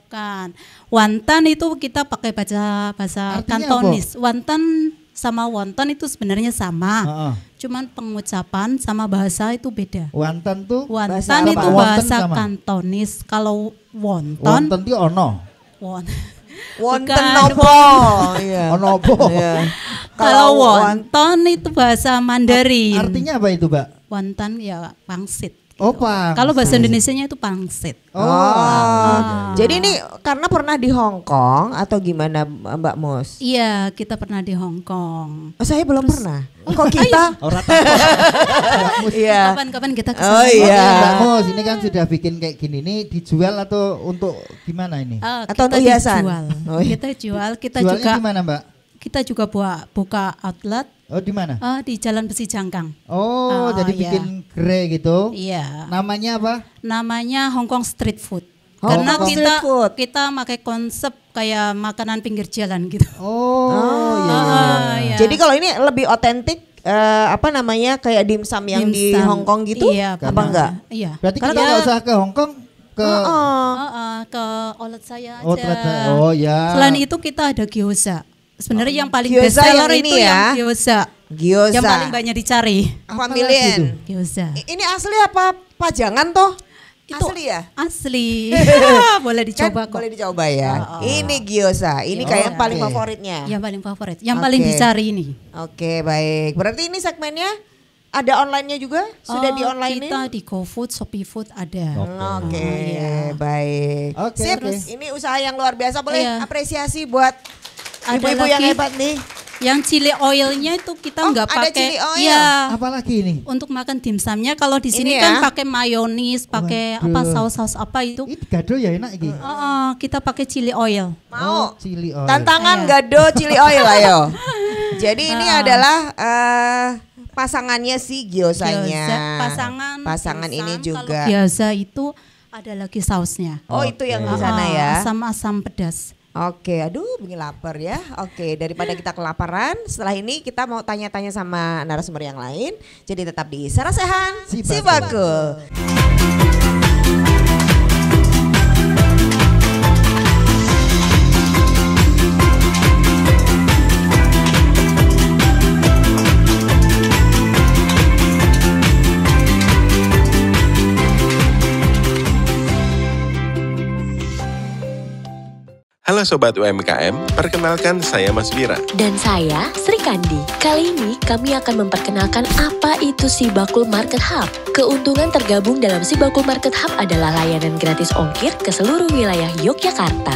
Speaker 7: Bukan. Wonton itu kita pakai bahasa
Speaker 2: Artinya
Speaker 7: Kantonis. Wonton sama wonton itu sebenarnya sama. Cuman pengucapan sama bahasa itu beda.
Speaker 2: Wonton tuh
Speaker 7: Wonton
Speaker 3: Bahasa
Speaker 7: itu
Speaker 3: apa?
Speaker 7: bahasa
Speaker 2: Wonton sama?
Speaker 7: Kantonis. Kalau
Speaker 2: wonton
Speaker 7: wonton,
Speaker 2: itu ono.
Speaker 3: Wonton
Speaker 7: Bukan,
Speaker 3: nopo. Iya.
Speaker 2: Ono apa?
Speaker 3: Iya.
Speaker 7: kalau wonton itu bahasa Mandarin.
Speaker 2: Artinya apa itu, Mbak?
Speaker 7: Wonton ya pangsit.
Speaker 2: Oh, pangsit.
Speaker 7: Kalau bahasa Indonesianya itu pangsit.
Speaker 3: Jadi ini karena pernah di Hong Kong atau gimana Mbak Mus?
Speaker 7: Iya, kita pernah di Hong Kong.
Speaker 3: Oh, saya belum pernah. Kok kita?
Speaker 2: Orang tahu.
Speaker 3: Iya.
Speaker 7: Kapan-kapan kita ke
Speaker 3: Oh
Speaker 7: sana.
Speaker 3: iya.
Speaker 2: Mbak Mus, ini kan sudah bikin kayak gini nih, dijual atau untuk gimana ini?
Speaker 3: Atau
Speaker 7: Kita
Speaker 3: untuk hiasan?
Speaker 7: dijual.
Speaker 3: Oh, iya.
Speaker 7: Kita jual, kita
Speaker 2: Jualnya
Speaker 7: juga
Speaker 2: di mana, Mbak?
Speaker 7: kita juga buka outlet
Speaker 2: Oh, di mana?
Speaker 7: di Jalan Besi Jangkang.
Speaker 2: Oh, jadi
Speaker 7: iya.
Speaker 2: bikin gerai gitu.
Speaker 7: Iya.
Speaker 2: Namanya apa?
Speaker 7: Namanya Hong Kong Street Food.
Speaker 3: Hong
Speaker 7: Karena
Speaker 3: Kong Street Food.
Speaker 7: kita pakai konsep kayak makanan pinggir jalan gitu.
Speaker 2: Oh, iya.
Speaker 7: Iya.
Speaker 3: Jadi kalau ini lebih otentik apa namanya kayak dimsum yang di
Speaker 7: Dimsum.
Speaker 3: Hong Kong gitu?
Speaker 7: Iya,
Speaker 3: apa
Speaker 7: benar.
Speaker 3: enggak?
Speaker 7: Iya.
Speaker 2: Berarti
Speaker 7: Karena
Speaker 2: kita nggak usah ke Hong Kong, ke
Speaker 7: ke outlet saya aja.
Speaker 2: oh, ternyata. Oh, ya.
Speaker 7: Selain itu kita ada gyoza. Sebenarnya yang paling
Speaker 3: Gyoza
Speaker 7: best seller
Speaker 3: yang ini
Speaker 7: itu
Speaker 3: ya?
Speaker 7: yang gyoza.
Speaker 3: Gyoza.
Speaker 7: Yang paling banyak dicari.
Speaker 3: Familien.
Speaker 7: Gyoza.
Speaker 3: Ini asli apa pajangan toh?
Speaker 7: Itu
Speaker 3: Asli ya?
Speaker 7: Asli. Boleh dicoba
Speaker 3: Kan
Speaker 7: kok.
Speaker 3: boleh dicoba ya. Ini gyoza. Ini kayak yang paling
Speaker 2: oke.
Speaker 3: favoritnya.
Speaker 7: Yang paling favorit, yang paling
Speaker 3: Oke.
Speaker 7: dicari ini.
Speaker 3: Oke, baik. Berarti ini segmennya ada online-nya juga? Sudah di online
Speaker 7: Kita di GoFood, Shopee Food ada.
Speaker 3: Oke, baik.
Speaker 2: Oke,
Speaker 3: Sip.
Speaker 2: oke.
Speaker 3: Ini usaha yang luar biasa. Boleh
Speaker 7: Iya.
Speaker 3: apresiasi buat
Speaker 7: Ada
Speaker 3: ibu-ibu yang
Speaker 7: lagi.
Speaker 3: hebat nih.
Speaker 7: Yang chili oilnya itu kita
Speaker 3: Oh,
Speaker 7: nggak
Speaker 3: ada
Speaker 7: pakai.
Speaker 3: chili oil.
Speaker 7: Iya.
Speaker 2: Apalagi ini?
Speaker 7: Untuk makan dimsumnya kalau di
Speaker 3: Ini
Speaker 7: sini
Speaker 3: ya.
Speaker 7: kan pakai mayonis, pakai apa
Speaker 2: Waduh.
Speaker 7: saus-saus apa itu.
Speaker 2: Ini gado ya enak iki.
Speaker 7: Kita pakai chili oil.
Speaker 3: Mau?
Speaker 2: Chili oil.
Speaker 3: Tantangan
Speaker 7: Iya.
Speaker 3: gado chili oil ayo. Jadi ini adalah pasangannya si gyozanya.
Speaker 7: Gyoza, pasangan
Speaker 3: ini
Speaker 7: dimsum.
Speaker 3: juga.
Speaker 7: Kalau gyoza itu ada lagi sausnya.
Speaker 3: Oh, itu yang di sana ya.
Speaker 7: Asam-asam pedas.
Speaker 3: Oke, aduh begini lapar ya. Oke, daripada kita kelaparan, setelah ini kita mau tanya-tanya sama narasumber yang lain. Jadi tetap di Sarasehan
Speaker 2: Si
Speaker 3: Si
Speaker 2: Bakul.
Speaker 3: Bakul.
Speaker 8: Halo Sobat UMKM, perkenalkan saya Mas Wira.
Speaker 9: Dan saya Sri Kandi. Kali ini kami akan memperkenalkan apa itu Sibakul Market Hub. Keuntungan tergabung dalam Sibakul Market Hub adalah layanan gratis ongkir ke seluruh wilayah Yogyakarta.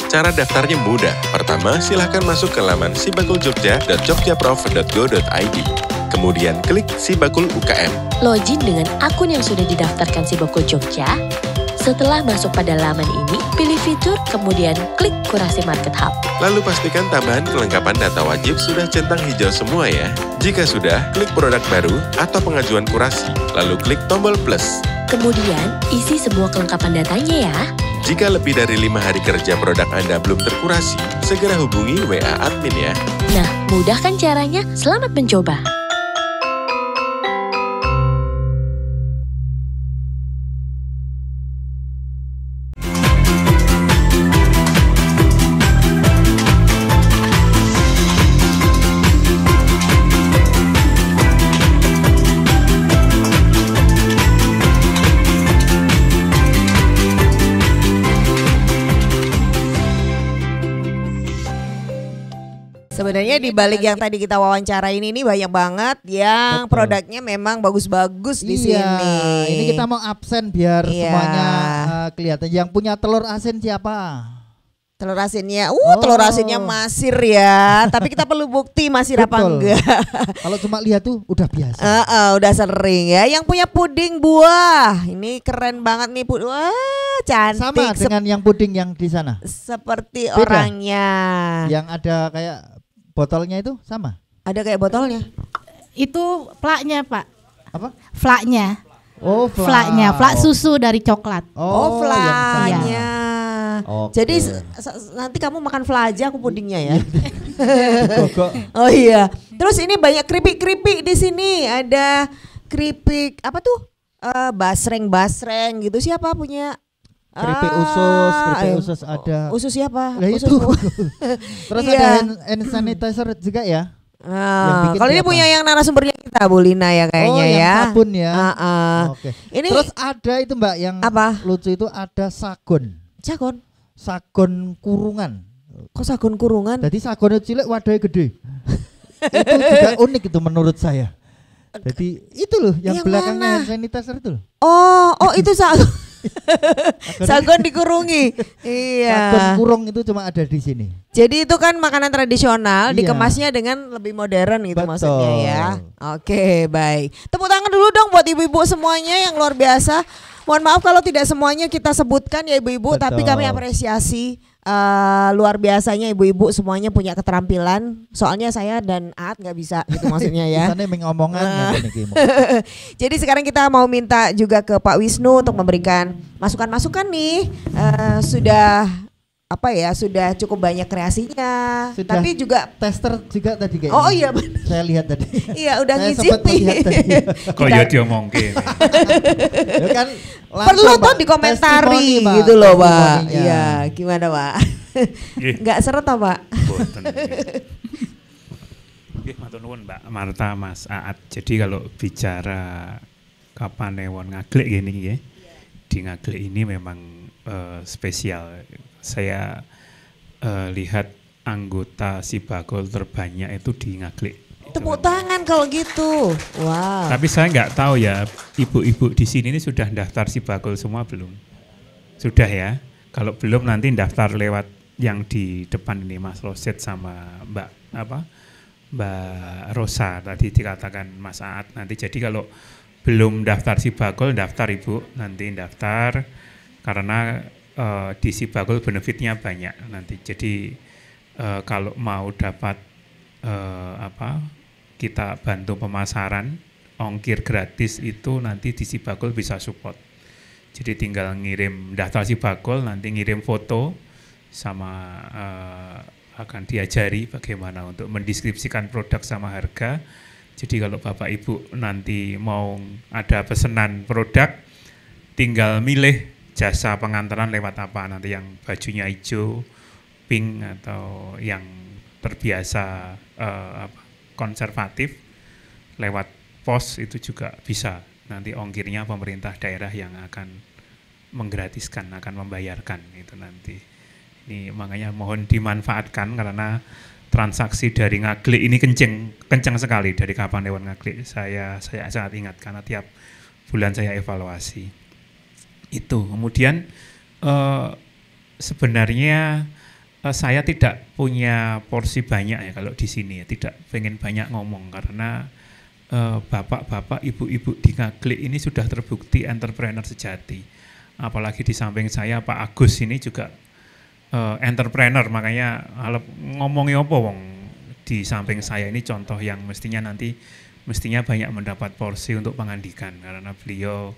Speaker 8: Cara daftarnya mudah. Pertama, silahkan masuk ke laman sibakuljogja.jogjaprof.go.id. Kemudian klik Sibakul UKM.
Speaker 9: Login dengan akun yang sudah didaftarkan Sibakul Jogja. Setelah masuk pada laman ini, pilih fitur, kemudian klik kurasi Market Hub.
Speaker 8: Lalu pastikan tambahan kelengkapan data wajib sudah centang hijau semua ya. Jika sudah, klik produk baru atau pengajuan kurasi, lalu klik tombol plus.
Speaker 9: Kemudian, isi semua kelengkapan datanya ya.
Speaker 8: Jika lebih dari 5 hari kerja produk Anda belum terkurasi, segera hubungi WA admin ya.
Speaker 9: Nah, mudah kan caranya? Selamat mencoba.
Speaker 3: Sebenarnya di balik yang tadi kita wawancarain ini banyak banget yang produknya memang bagus-bagus di sini.
Speaker 2: Ini kita mau absen biar semuanya kelihatan. Yang punya telur asin siapa?
Speaker 3: Telur asinnya, telur asinnya Masir ya. Tapi kita perlu bukti Masir apa enggak.
Speaker 2: Kalau cuma lihat tuh udah biasa.
Speaker 3: Udah sering ya. Yang punya puding buah, ini keren banget nih Wah, cantik.
Speaker 2: Sama dengan yang puding yang di sana.
Speaker 3: Seperti
Speaker 2: Beda.
Speaker 3: Orangnya.
Speaker 2: Yang ada kayak botolnya itu sama?
Speaker 3: Ada kayak botolnya?
Speaker 7: Itu flaknya Pak.
Speaker 2: Apa?
Speaker 7: Flaknya.
Speaker 2: Oh,
Speaker 7: flaknya, flak susu dari coklat.
Speaker 3: Oh, flaknya.
Speaker 2: Oke.
Speaker 3: Jadi nanti kamu makan fla aja, aku pudingnya ya. Oh iya. Terus ini banyak keripik-keripik di sini. Ada keripik apa tuh? Basreng gitu. Siapa punya?
Speaker 2: Keripik usus ada.
Speaker 3: Usus siapa?
Speaker 2: Nah,
Speaker 3: usus
Speaker 2: itu. Terus ada hand sanitizer juga ya.
Speaker 3: Kalau ini punya yang narasumbernya kita Bu Lina ya kayaknya
Speaker 2: yang
Speaker 3: ya.
Speaker 2: sabun ya. Oke.
Speaker 3: Ini
Speaker 2: terus ada itu Mbak yang
Speaker 3: apa?
Speaker 2: Lucu itu ada sagon. Sagon kurungan.
Speaker 3: Kok sagon kurungan?
Speaker 2: Jadi sagonnya cilik wadahnya gede. Itu juga unik itu menurut saya. Jadi itu loh yang belakangnya hand sanitizer itu loh.
Speaker 3: Oh itu sagon. Sagon dikurungi. Iya.
Speaker 2: Sagon kurung itu cuma ada di sini.
Speaker 3: Jadi itu kan makanan tradisional, dikemasnya dengan lebih modern gitu. Betul. Maksudnya ya. Oke, baik. Tepuk tangan dulu dong buat ibu-ibu semuanya yang luar biasa. Mohon maaf kalau tidak semuanya kita sebutkan ya ibu-ibu, tapi kami apresiasi luar biasanya ibu-ibu semuanya punya keterampilan. Soalnya saya dan Aat nggak bisa gitu maksudnya ya. Jadi sekarang kita mau minta juga ke Pak Wisnu untuk memberikan masukan-masukan nih. Sudah cukup banyak kreasinya.
Speaker 2: Sudah
Speaker 3: tapi juga
Speaker 2: tester juga tadi kayaknya.
Speaker 3: Oh iya benar.
Speaker 2: Saya lihat tadi.
Speaker 3: Iya udah
Speaker 2: ngicipi.
Speaker 10: Kok ya diomongin.
Speaker 2: Kan
Speaker 3: perlu tuh dikomentari gitu loh Pak. Iya gimana Pak? Enggak seret toh Pak?
Speaker 10: Matur nuwun Mbak Marta, Mas Aat. Jadi kalau bicara kapanewon ngaglek gini ya. Di ngaglek ini memang spesial. Saya lihat anggota Sibakul terbanyak itu di Ngaglek.
Speaker 3: Tepuk tangan kalau gitu. Wow.
Speaker 10: Tapi saya nggak tahu ya, ibu-ibu di sini ini sudah daftar Sibakul semua belum? Sudah ya. Kalau belum nanti daftar lewat yang di depan ini Mas Roset sama Mbak Rosa tadi dikatakan Mas Aat. Nanti jadi kalau belum daftar Sibakul, daftar Ibu, nanti daftar karena di Sibakul benefitnya banyak nanti. Jadi kalau mau dapat kita bantu pemasaran, ongkir gratis itu nanti di Sibakul bisa support. Jadi tinggal ngirim daftar Sibakul, nanti ngirim foto sama akan diajari bagaimana untuk mendeskripsikan produk sama harga. Jadi kalau Bapak Ibu nanti mau ada pesanan produk, tinggal milih jasa pengantaran lewat apa, nanti yang bajunya hijau, pink atau yang terbiasa konservatif lewat pos itu juga bisa. Nanti ongkirnya pemerintah daerah yang akan menggratiskan, akan membayarkan itu nanti. Ini makanya mohon dimanfaatkan karena transaksi dari Ngaglik ini kenceng sekali dari kapan lewat Ngaglik. Saya sangat ingat karena tiap bulan saya evaluasi. Itu. Kemudian sebenarnya saya tidak punya porsi banyak ya kalau di sini ya, tidak pengen banyak ngomong karena bapak-bapak, ibu-ibu di Ngaglik ini sudah terbukti entrepreneur sejati. Apalagi di samping saya Pak Agus ini juga entrepreneur, makanya ngomongnya apa wong di samping saya ini contoh yang mestinya banyak mendapat porsi untuk pengandikan karena beliau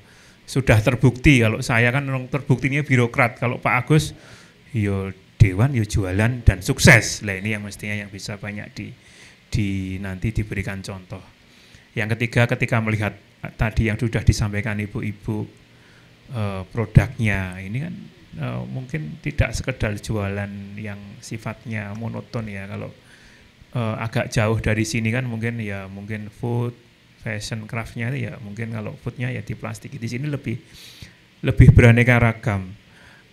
Speaker 10: sudah terbukti. Kalau saya kan terbuktinya birokrat, kalau Pak Agus yo dewan, yo jualan dan sukses. Lah ini yang mestinya yang bisa banyak nanti diberikan contoh. Yang ketiga, ketika melihat tadi yang sudah disampaikan ibu-ibu produknya ini kan mungkin tidak sekedar jualan yang sifatnya monoton ya. Kalau agak jauh dari sini kan mungkin food, fashion, craftnya ya mungkin kalau foodnya ya di plastik. Di sini lebih beraneka ragam.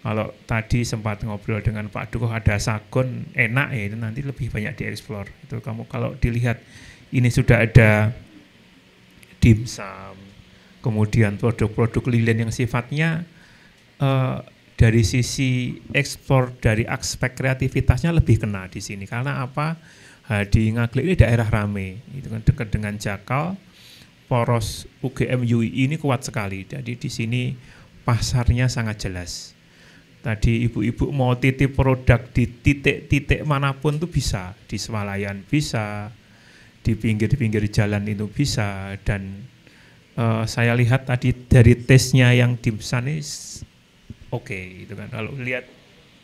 Speaker 10: Kalau tadi sempat ngobrol dengan Pak Dukuh ada sagon enak ya, itu nanti lebih banyak dieksplor. Itu kamu kalau dilihat ini sudah ada dimsum, kemudian produk-produk lilin yang sifatnya dari sisi ekspor, dari aspek kreativitasnya lebih kena di sini. Karena apa? Di Ngaglik ini daerah rame, itu kan dekat dengan Jakal, poros UGM UI ini kuat sekali. Jadi di sini pasarnya sangat jelas. Tadi ibu-ibu mau titip produk di titik-titik manapun tuh bisa, di swalayan bisa, di pinggir-pinggir jalan itu bisa. Dan saya lihat tadi dari tesnya yang dimsum ini oke, gitu kan. Kalau lihat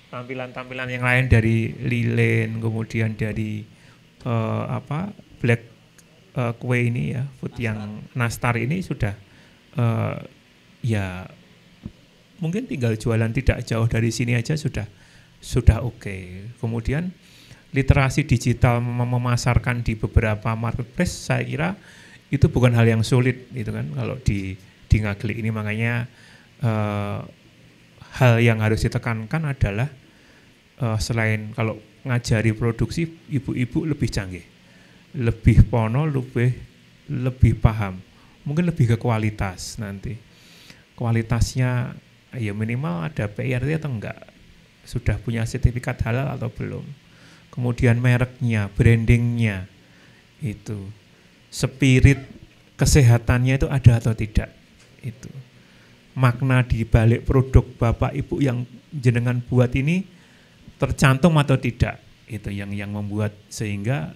Speaker 10: tampilan-tampilan yang lain dari lilin, kemudian dari black kue ini ya, food yang nastar ini sudah ya mungkin tinggal jualan tidak jauh dari sini aja sudah oke. Kemudian literasi digital memasarkan di beberapa marketplace saya kira itu bukan hal yang sulit, gitu kan. Kalau di Ngaglik ini makanya hal yang harus ditekankan adalah selain kalau ngajari produksi, ibu-ibu lebih canggih, lebih pono, lebih paham, mungkin lebih ke kualitas nanti. Kualitasnya ya minimal ada PIRT atau enggak, sudah punya sertifikat halal atau belum. Kemudian mereknya, brandingnya, itu spirit kesehatannya itu ada atau tidak, itu makna di balik produk Bapak Ibu yang jenengan buat ini tercantum atau tidak, itu yang membuat sehingga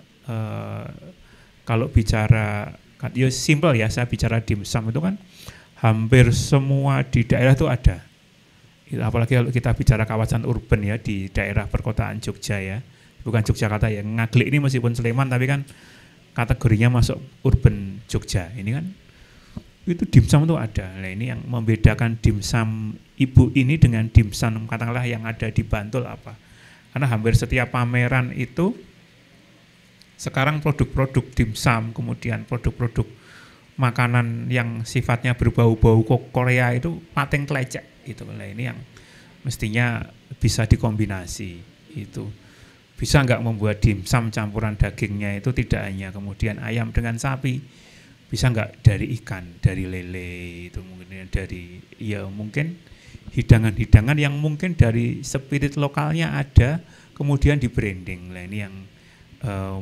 Speaker 10: kalau bicara ya simple ya, saya bicara dimsum itu kan hampir semua di daerah itu ada. Apalagi kalau kita bicara kawasan urban ya, di daerah perkotaan Jogja ya, bukan Yogyakarta ya. Ngaglik ini meskipun Sleman tapi kan kategorinya masuk urban Jogja. Ini kan itu dimsum itu ada. Nah ini yang membedakan dimsum ibu ini dengan dimsum katakanlah yang ada di Bantul apa. Karena hampir setiap pameran itu sekarang produk-produk dimsum, kemudian produk-produk makanan yang sifatnya berbau-bau Korea itu pating kelecek itu. Nah ini yang mestinya bisa dikombinasi. Itu bisa nggak membuat dimsum campuran dagingnya itu tidak hanya kemudian ayam dengan sapi, bisa nggak dari ikan, dari lele, itu mungkin dari ya mungkin hidangan-hidangan yang mungkin dari spirit lokalnya ada kemudian di branding. Nah ini yang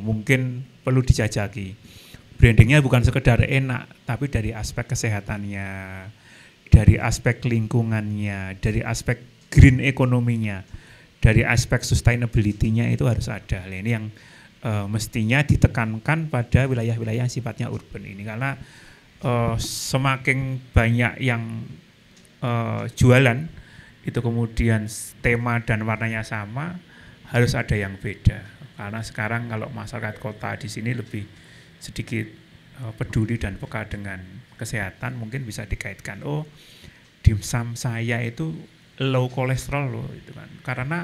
Speaker 10: mungkin perlu dijajaki. Brandingnya bukan sekedar enak, tapi dari aspek kesehatannya, dari aspek lingkungannya, dari aspek green ekonominya, dari aspek sustainability-nya itu harus ada. Nah ini yang mestinya ditekankan pada wilayah-wilayah sifatnya urban ini, karena semakin banyak yang jualan itu kemudian tema dan warnanya sama, harus ada yang beda. Karena sekarang kalau masyarakat kota di sini lebih sedikit peduli dan peka dengan kesehatan, mungkin bisa dikaitkan, oh dimsum saya itu low kolesterol loh, itu kan karena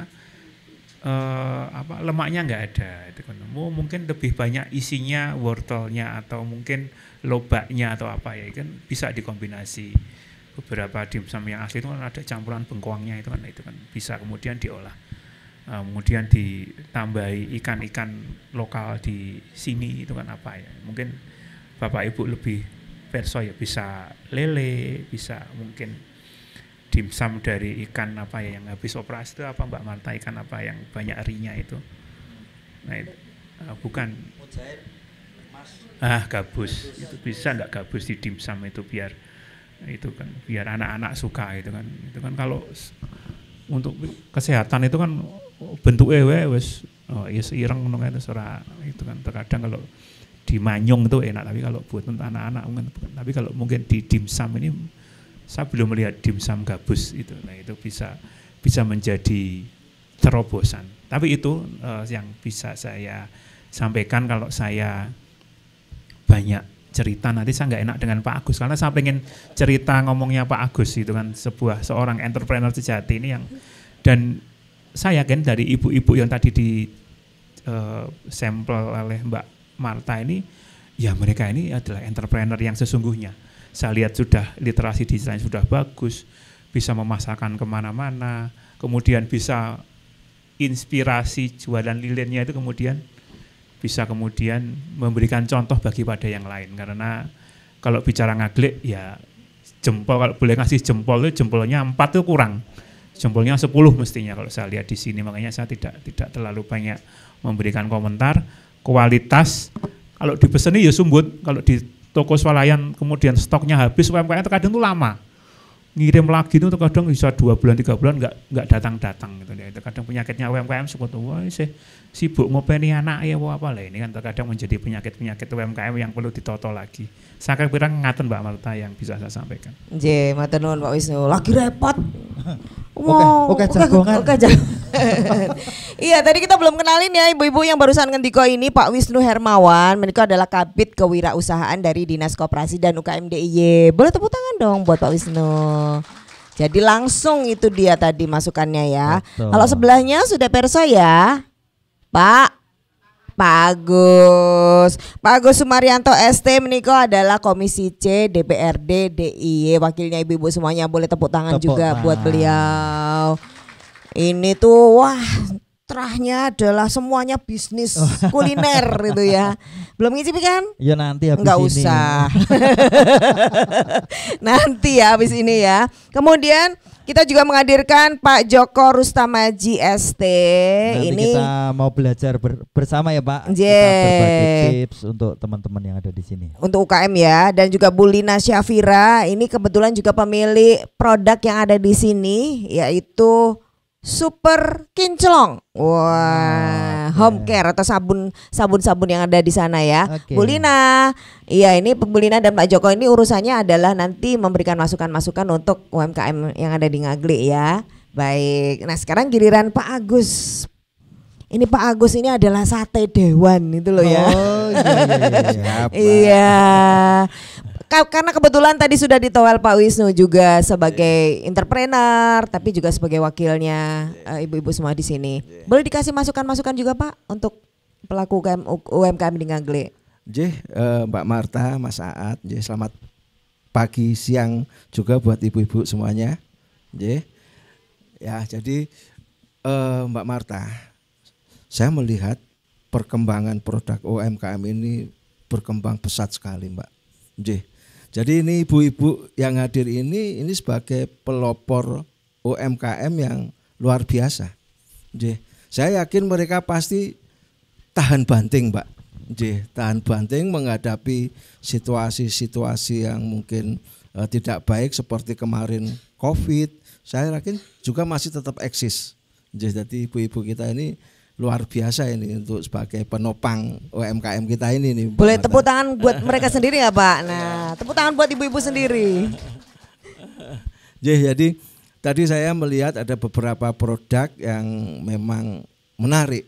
Speaker 10: lemaknya nggak ada, itu kan. Mungkin lebih banyak isinya wortelnya atau mungkin lobaknya atau apa ya, kan bisa dikombinasi. Beberapa dimsum yang asli itu kan ada campuran bengkoangnya, itu kan bisa kemudian diolah. kemudian ditambahi ikan-ikan lokal di sini itu kan apa ya, mungkin Bapak Ibu lebih perso ya, bisa lele, bisa mungkin dimsum dari ikan apa ya yang habis operasi itu apa Mbak Marta, ikan apa yang banyak erinya itu, nah itu bukan gabus, itu bisa enggak gabus di dimsum itu, biar itu kan biar anak-anak suka itu kan kalau untuk kesehatan itu kan bentuknya wes ireng ngono kan itu kan terkadang kalau di manyung itu enak, tapi kalau buat untuk anak-anak mungkin, tapi kalau mungkin di dimsum ini saya belum melihat dimsum gabus itu, nah itu bisa menjadi terobosan. Tapi itu yang bisa saya sampaikan. Kalau saya banyak cerita nanti saya nggak enak dengan Pak Agus, karena saya pengen cerita ngomongnya Pak Agus itu kan seorang entrepreneur sejati ini yang, dan saya yakin dari ibu-ibu yang tadi di sampel oleh Mbak Marta ini, ya mereka ini adalah entrepreneur yang sesungguhnya. Saya lihat sudah literasi digitalnya sudah bagus, bisa memasarkan kemana-mana, kemudian bisa inspirasi jualan lilinnya itu kemudian bisa kemudian memberikan contoh bagi pada yang lain. Karena kalau bicara ngaglik ya jempol, kalau boleh ngasih jempol itu jempolnya 4 itu kurang, jempolnya 10 mestinya kalau saya lihat di sini. Makanya saya tidak terlalu banyak memberikan komentar. Kualitas kalau dipeseni ya sumbut, kalau di toko swalayan kemudian stoknya habis, UMKM terkadang itu lama ngirim lagi itu, terkadang bisa 2 bulan 3 bulan nggak datang gitu ya. Terkadang penyakitnya UMKM seperti wah sibuk ngopeni anak ya apa lah, ini kan terkadang menjadi penyakit UMKM yang perlu ditoto lagi. Saya kira ngaten Mbak Marta yang bisa saya sampaikan.
Speaker 3: Nggih, matur nuwun Pak Wisnu. Lagi repot.
Speaker 2: Oke, jagongan.
Speaker 3: Iya, tadi kita belum kenalin ya ibu-ibu yang barusan ngendiko ini. Pak Wisnu Hermawan, mereka adalah Kabid Kewirausahaan dari Dinas Koperasi dan UKM DIY. Boleh tepuk tangan dong buat Pak Wisnu. Jadi langsung itu dia tadi masukannya ya. Betul. Kalau sebelahnya sudah perso ya, Pak Agus Sumaryanto ST meniko adalah Komisi C DPRD DIY, wakilnya ibu-ibu semuanya. Boleh tepuk tangan juga buat beliau. Ini tuh wah, terahnya adalah semuanya bisnis kuliner itu ya. Belum ngicipi kan?
Speaker 2: Ya nanti habis
Speaker 3: nggak
Speaker 2: ini.
Speaker 3: usah. Nanti ya habis ini ya. Kemudian kita juga menghadirkan Pak Joko Rustamaji ST.
Speaker 2: Nanti
Speaker 3: ini
Speaker 2: kita mau belajar bersama ya Pak.
Speaker 3: Kita
Speaker 2: berbagi tips untuk teman-teman yang ada di sini.
Speaker 3: Untuk UKM ya, dan juga Bu Lina Syafira. Ini kebetulan juga pemilik produk yang ada di sini, yaitu Super Kinclong. Wah, home care atau sabun yang ada di sana ya. Bu Lina. Iya, ini Bu Lina dan Pak Joko ini urusannya adalah nanti memberikan masukan-masukan untuk UMKM yang ada di Ngaglik ya. Baik. Nah, sekarang giliran Pak Agus. Ini Pak Agus ini adalah sate dewan itu loh ya.
Speaker 2: Oh iya.
Speaker 3: Iya. Karena kebetulan tadi sudah ditowel Pak Wisnu juga sebagai entrepreneur, tapi juga sebagai wakilnya ibu-ibu semua di sini. Boleh dikasih masukan-masukan juga Pak untuk pelaku UMKM di Ngaglik.
Speaker 11: Mbak Marta, Mas Aat, selamat pagi, siang juga buat ibu-ibu semuanya. Ya, jadi Mbak Marta, saya melihat perkembangan produk UMKM ini berkembang pesat sekali Mbak. Jadi ini ibu-ibu yang hadir ini sebagai pelopor UMKM yang luar biasa. Saya yakin mereka pasti tahan banting Mbak. Tahan banting menghadapi situasi-situasi yang mungkin tidak baik seperti kemarin COVID. Saya yakin juga masih tetap eksis. Jadi ibu-ibu kita ini luar biasa ini untuk sebagai penopang UMKM kita ini nih.
Speaker 3: Boleh tepuk tangan buat mereka sendiri ya Pak. Nah, tepuk tangan buat ibu-ibu sendiri.
Speaker 11: Jadi tadi saya melihat ada beberapa produk yang memang menarik,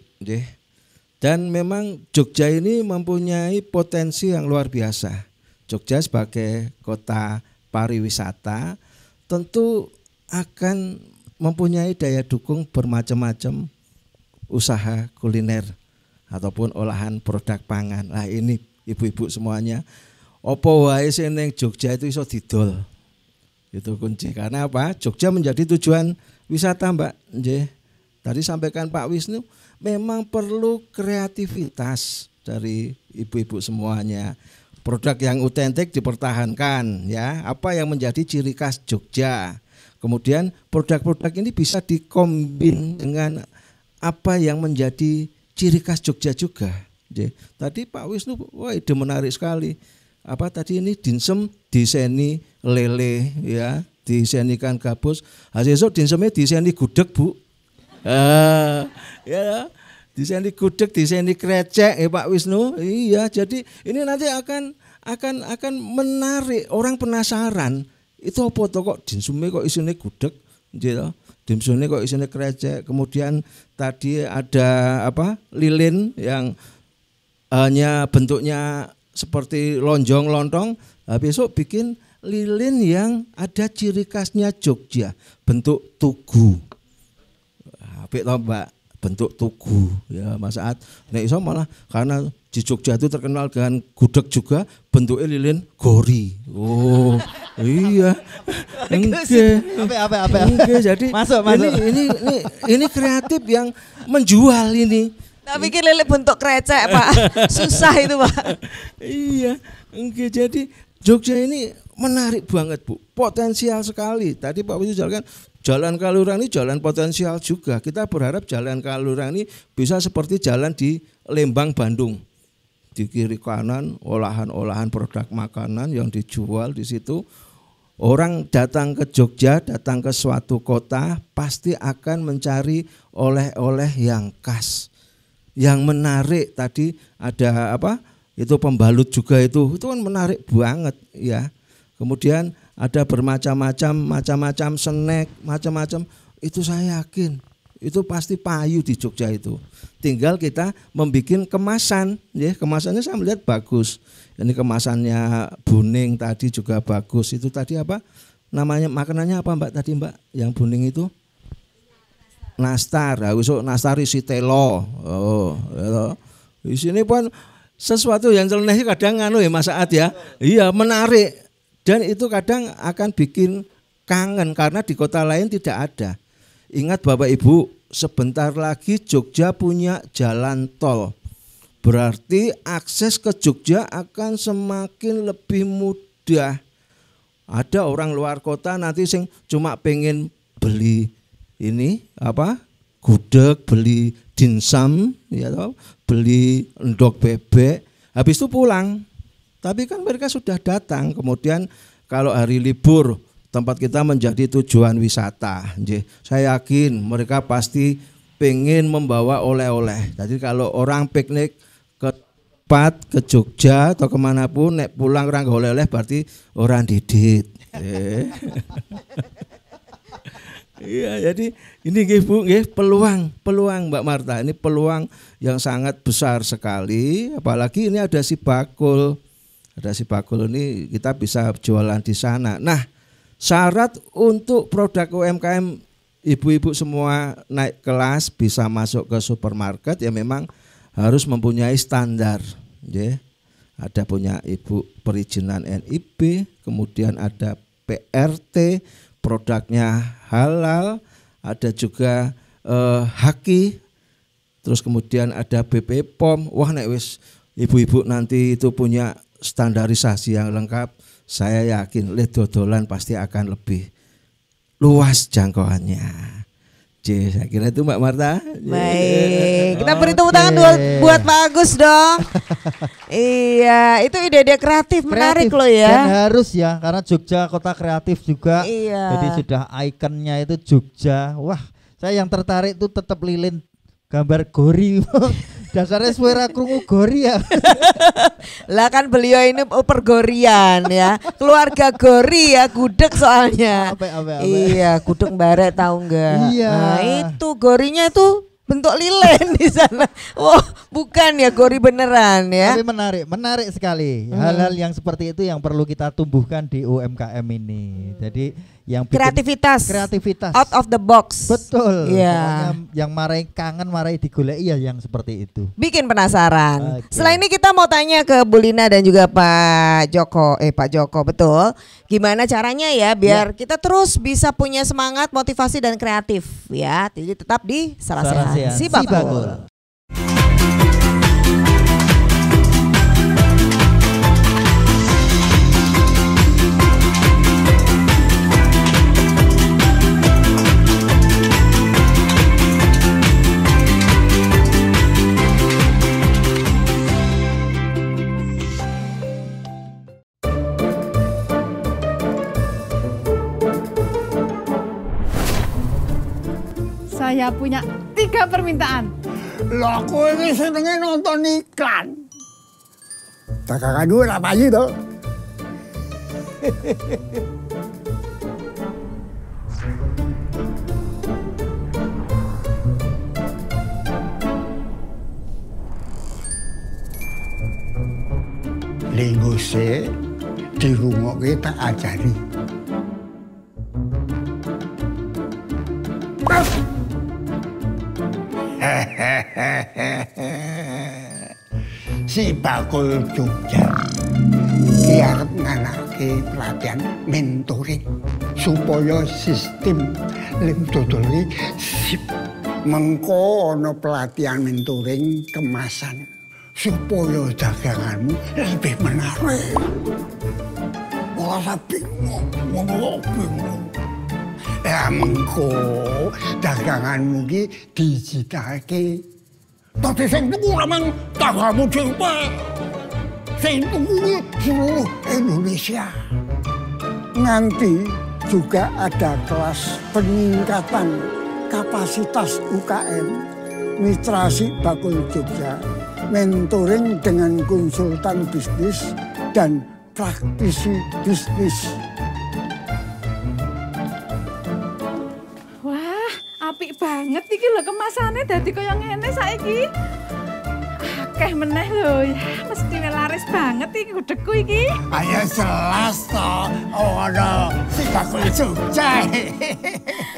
Speaker 11: dan memang Jogja ini mempunyai potensi yang luar biasa. Jogja sebagai kota pariwisata tentu akan mempunyai daya dukung bermacam-macam usaha kuliner ataupun olahan produk pangan. Nah ini ibu-ibu semuanya, opo wae sing ning Jogja itu iso didol. Itu kunci. Karena apa? Jogja menjadi tujuan wisata Mbak. Tadi sampaikan Pak Wisnu, memang perlu kreativitas dari ibu-ibu semuanya. Produk yang otentik dipertahankan ya. Apa yang menjadi ciri khas Jogja. Kemudian produk-produk ini bisa dikombin dengan apa yang menjadi ciri khas Jogja juga. Tadi Pak Wisnu, wah ide menarik sekali. Apa tadi ini dimsum diseni lele ya, disenikan gabus. Hasil esok dimsumnya diseni gudeg Bu. Ya, diseni gudeg, diseni krecek Pak Wisnu. Iya, jadi ini nanti akan menarik orang penasaran. Itu apa toh kok dimsumnya kok isine gudeg, gitu. Dimsumnya kok isine krecek. Kemudian tadi ada apa? Lilin yang hanya bentuknya seperti lonjong lontong. Besok bikin lilin yang ada ciri khasnya Jogja, bentuk tugu. Apik toh Mbak, bentuk tugu ya Mas Saat. Nek iso malah karena di Jogja itu terkenal dengan gudeg juga, bentuknya lilin gori. Oh iya. Oke, jadi
Speaker 2: masuk.
Speaker 11: Ini kreatif yang menjual ini.
Speaker 3: Tak pikir lele bentuk krecek Pak, susah itu Pak.
Speaker 11: Iya, oke, jadi Jogja ini menarik banget Bu, potensial sekali. Tadi Pak Wisnu jelaskan Jalan Kalurang ini jalan potensial juga. Kita berharap Jalan Kalurang ini bisa seperti jalan di Lembang, Bandung. Di kiri kanan olahan-olahan produk makanan yang dijual di situ. Orang datang ke Jogja, datang ke suatu kota pasti akan mencari oleh-oleh yang khas, yang menarik. Tadi ada apa? Itu pembalut juga itu kan menarik banget ya. Kemudian ada bermacam-macam snack, macam-macam. Itu saya yakin itu pasti payu di Jogja itu. Tinggal kita membuat kemasan, ya kemasannya saya melihat bagus. Ini kemasannya Buning tadi juga bagus. Itu tadi apa? Namanya makanannya apa Mbak tadi Mbak? Yang Buning itu? Nastar. Nastar isi telo. Oh, ya. Di sini pun sesuatu yang nyeleneh kadang ya Mas Saat ya. Iya, menarik. Dan itu kadang akan bikin kangen karena di kota lain tidak ada. Ingat Bapak Ibu, sebentar lagi Jogja punya jalan tol. Berarti akses ke Jogja akan semakin lebih mudah. Ada orang luar kota nanti sing cuma pengen beli ini apa? Gudeg, beli dimsum, ya toh, beli endok bebek, habis itu pulang. Tapi kan mereka sudah datang. Kemudian kalau hari libur tempat kita menjadi tujuan wisata. Saya yakin mereka pasti pengen membawa oleh-oleh. Jadi kalau orang piknik ke tempat ke Jogja atau kemanapun, nek pulang orang oleh-oleh berarti orang didit. Iya, jadi ini Bu, peluang Mbak Marta. Ini peluang yang sangat besar sekali. Apalagi ini ada si bakul. Ada si bakul ini kita bisa jualan di sana. Nah, syarat untuk produk UMKM ibu-ibu semua naik kelas bisa masuk ke supermarket ya memang harus mempunyai standar. Ya. Ada punya ibu perizinan NIB, kemudian ada PRT, produknya halal, ada juga Haki, terus kemudian ada BP POM. Wah nek wis ibu-ibu nanti itu punya standarisasi yang lengkap, saya yakin dodolan pasti akan lebih luas jangkauannya. Saya kira itu Mbak Marta.
Speaker 3: Baik, kita beri tepuk tangan buat Pak Agus dong. Iya, itu ide-ide kreatif menarik loh ya.
Speaker 2: Dan harus ya, karena Jogja kota kreatif juga.
Speaker 3: Iya.
Speaker 2: Jadi sudah ikonnya itu Jogja. Wah, saya yang tertarik itu tetap lilin gambar gori. Dasarnya suara krungu gori ya.
Speaker 3: Lah kan beliau ini pergorian ya. Keluarga gori ya, gudeg soalnya.
Speaker 2: Apa.
Speaker 3: Iya, gudeg barek tahu enggak?
Speaker 2: Iya.
Speaker 3: Nah, itu gorinya itu bentuk lilin di sana. Oh, bukan ya gori beneran ya.
Speaker 2: Tapi menarik sekali. Hal-hal yang seperti itu yang perlu kita tumbuhkan di UMKM ini. Jadi yang
Speaker 3: kreativitas out of the box.
Speaker 2: Betul.
Speaker 3: Iya.
Speaker 2: Yang marai kangen, marai digoleki ya yang seperti itu.
Speaker 3: Bikin penasaran. Setelah ini kita mau tanya ke Bu Lina dan juga Pak Joko betul. Gimana caranya ya biar kita terus bisa punya semangat, motivasi dan kreatif ya. Jadi tetap di Sarasehan Si Bakul.
Speaker 12: Saya punya 3 permintaan.
Speaker 13: Lah kowe iki senenge nonton iklan. Dagangan duwe ra payu to. Lingguse dirungokke tak ajari. Si Bakul Jogja ki arep nganake pelatihan mentoring supaya sistem lem dodol iki sip. Mengko ana pelatihan mentoring kemasan supaya daganganmu lebih menarik. Ora bingung, bingung. Ya mengko daganganmu ki dijitalke. Tapi sing tuku ramang tanggamu dhewe. Sing tuku seluruh Indonesia. Nanti juga ada kelas peningkatan kapasitas UKM Mitra Si Bakul Jogja, mentoring dengan konsultan bisnis dan praktisi bisnis.
Speaker 12: Apik banget iki lho kemasane dadi kaya ngene saiki. Akeh meneh lho ya, mesti laris banget iki gudegku iki.
Speaker 13: Ayo jelas to, ana Si Bakul Jogja.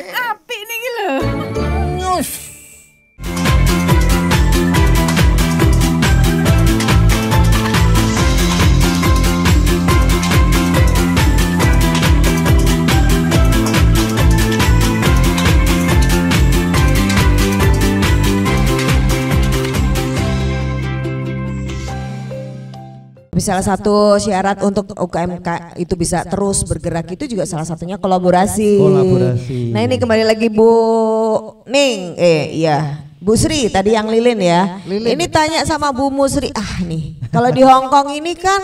Speaker 12: Apik niki lho.
Speaker 13: Nyus.
Speaker 3: Salah satu syarat untuk UKM itu bisa terus bergerak itu juga salah satunya kolaborasi. Nah ini kembali lagi Bu Ning, Bu Sri tadi yang lilin ya. Ini tanya sama Bu Musri, nih kalau di Hong Kong ini kan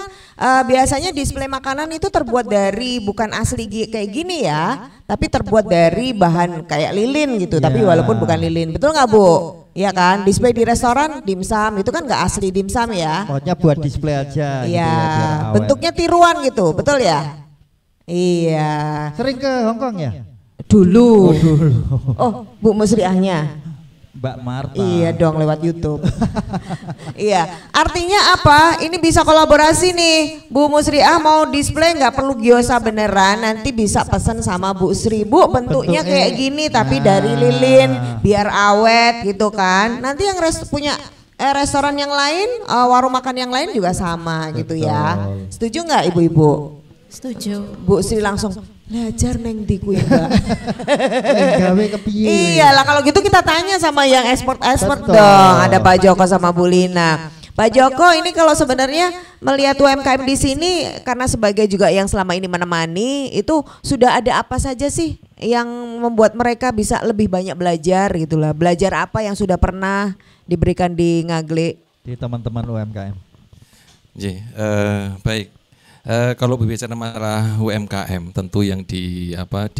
Speaker 3: biasanya display makanan itu terbuat dari bukan asli kayak gini ya, tapi terbuat dari bahan kayak lilin gitu. Tapi walaupun bukan lilin, betul nggak Bu? Iya kan, display di restoran dimsum itu kan nggak asli dimsum ya.
Speaker 2: Pokoknya buat display aja.
Speaker 3: Iya, gitu bentuknya tiruan gitu, betul ya? Iya.
Speaker 2: Sering ke Hong Kong ya?
Speaker 3: Dulu. Oh, Bu Musriahnya.
Speaker 2: Mbak Marta.
Speaker 3: Iya dong, lewat YouTube. Iya, artinya apa? Ini bisa kolaborasi nih. Bu Musriah mau display nggak perlu gyoza beneran, nanti bisa pesan sama Bu Sri. Bu bentuknya kayak gini tapi dari lilin biar awet gitu kan. Nanti yang punya restoran yang lain, warung makan yang lain juga sama gitu ya. Setuju nggak ibu-ibu?
Speaker 7: Setuju.
Speaker 3: Bu Sri langsung belajar neng di kuwi Mbak.
Speaker 2: Gawe kepiye?
Speaker 3: Iyalah kalau gitu kita tanya sama yang expert dong. Ada Pak Joko sama Bu Lina. Pak Joko ini kalau sebenarnya melihat UMKM di sini karena sebagai juga yang selama ini menemani itu sudah ada apa saja sih yang membuat mereka bisa lebih banyak belajar gitulah. Belajar apa yang sudah pernah diberikan di Ngaglik
Speaker 2: di teman-teman UMKM.
Speaker 14: Baik. Kalau berbicara masalah UMKM tentu yang di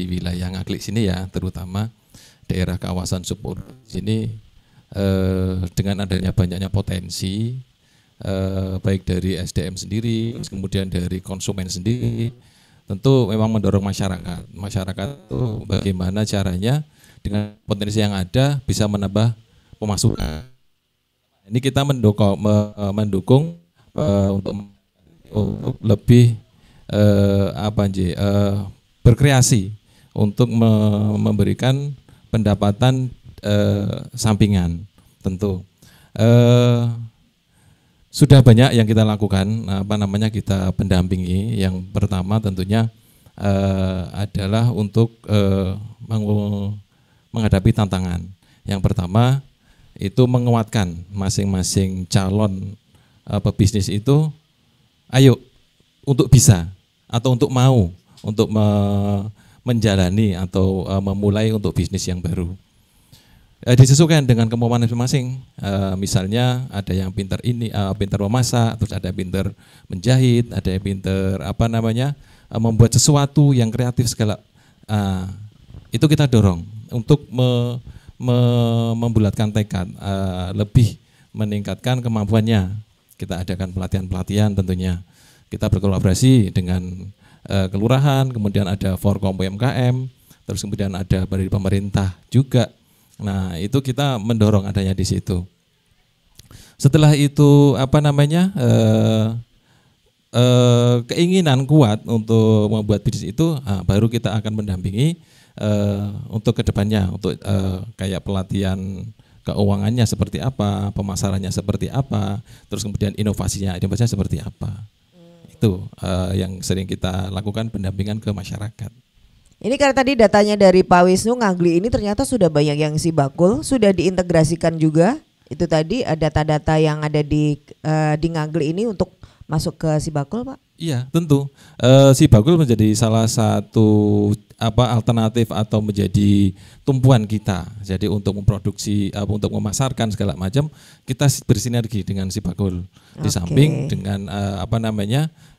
Speaker 14: wilayah Ngaglik sini ya, terutama daerah kawasan subur sini dengan adanya banyaknya potensi baik dari SDM sendiri, kemudian dari konsumen sendiri, tentu memang mendorong masyarakat itu bagaimana caranya dengan potensi yang ada bisa menambah pemasukan. Ini kita mendukung untuk lebih berkreasi untuk memberikan pendapatan sampingan tentu. Sudah banyak yang kita lakukan, kita pendampingi. Yang pertama tentunya adalah untuk menghadapi tantangan. Yang pertama itu menguatkan masing-masing calon pebisnis itu, ayo untuk bisa atau untuk mau untuk menjalani atau memulai untuk bisnis yang baru. Disesuaikan dengan kemampuan masing-masing. Misalnya ada yang pintar memasak, terus ada yang pintar menjahit, ada yang pintar membuat sesuatu yang kreatif segala. Itu kita dorong untuk membulatkan tekad, lebih meningkatkan kemampuannya. Kita adakan pelatihan-pelatihan tentunya. Kita berkolaborasi dengan kelurahan, kemudian ada Forkom UMKM, terus kemudian ada dari pemerintah juga. Nah, itu kita mendorong adanya di situ. Setelah itu keinginan kuat untuk membuat bisnis itu, baru kita akan mendampingi untuk kedepannya, untuk kayak pelatihan keuangannya seperti apa, pemasarannya seperti apa, terus kemudian inovasinya seperti apa. Itu yang sering kita lakukan pendampingan ke masyarakat.
Speaker 3: Ini karena tadi datanya dari Pak Wisnu, Ngagli ini ternyata sudah banyak yang Sibakul, sudah diintegrasikan juga. Itu tadi data-data yang ada di Ngagli ini untuk masuk ke Sibakul, Pak?
Speaker 14: Iya, tentu. Sibakul menjadi salah satu alternatif atau menjadi tumpuan kita. Jadi untuk memproduksi, untuk memasarkan segala macam, kita bersinergi dengan Sibakul. Di samping dengan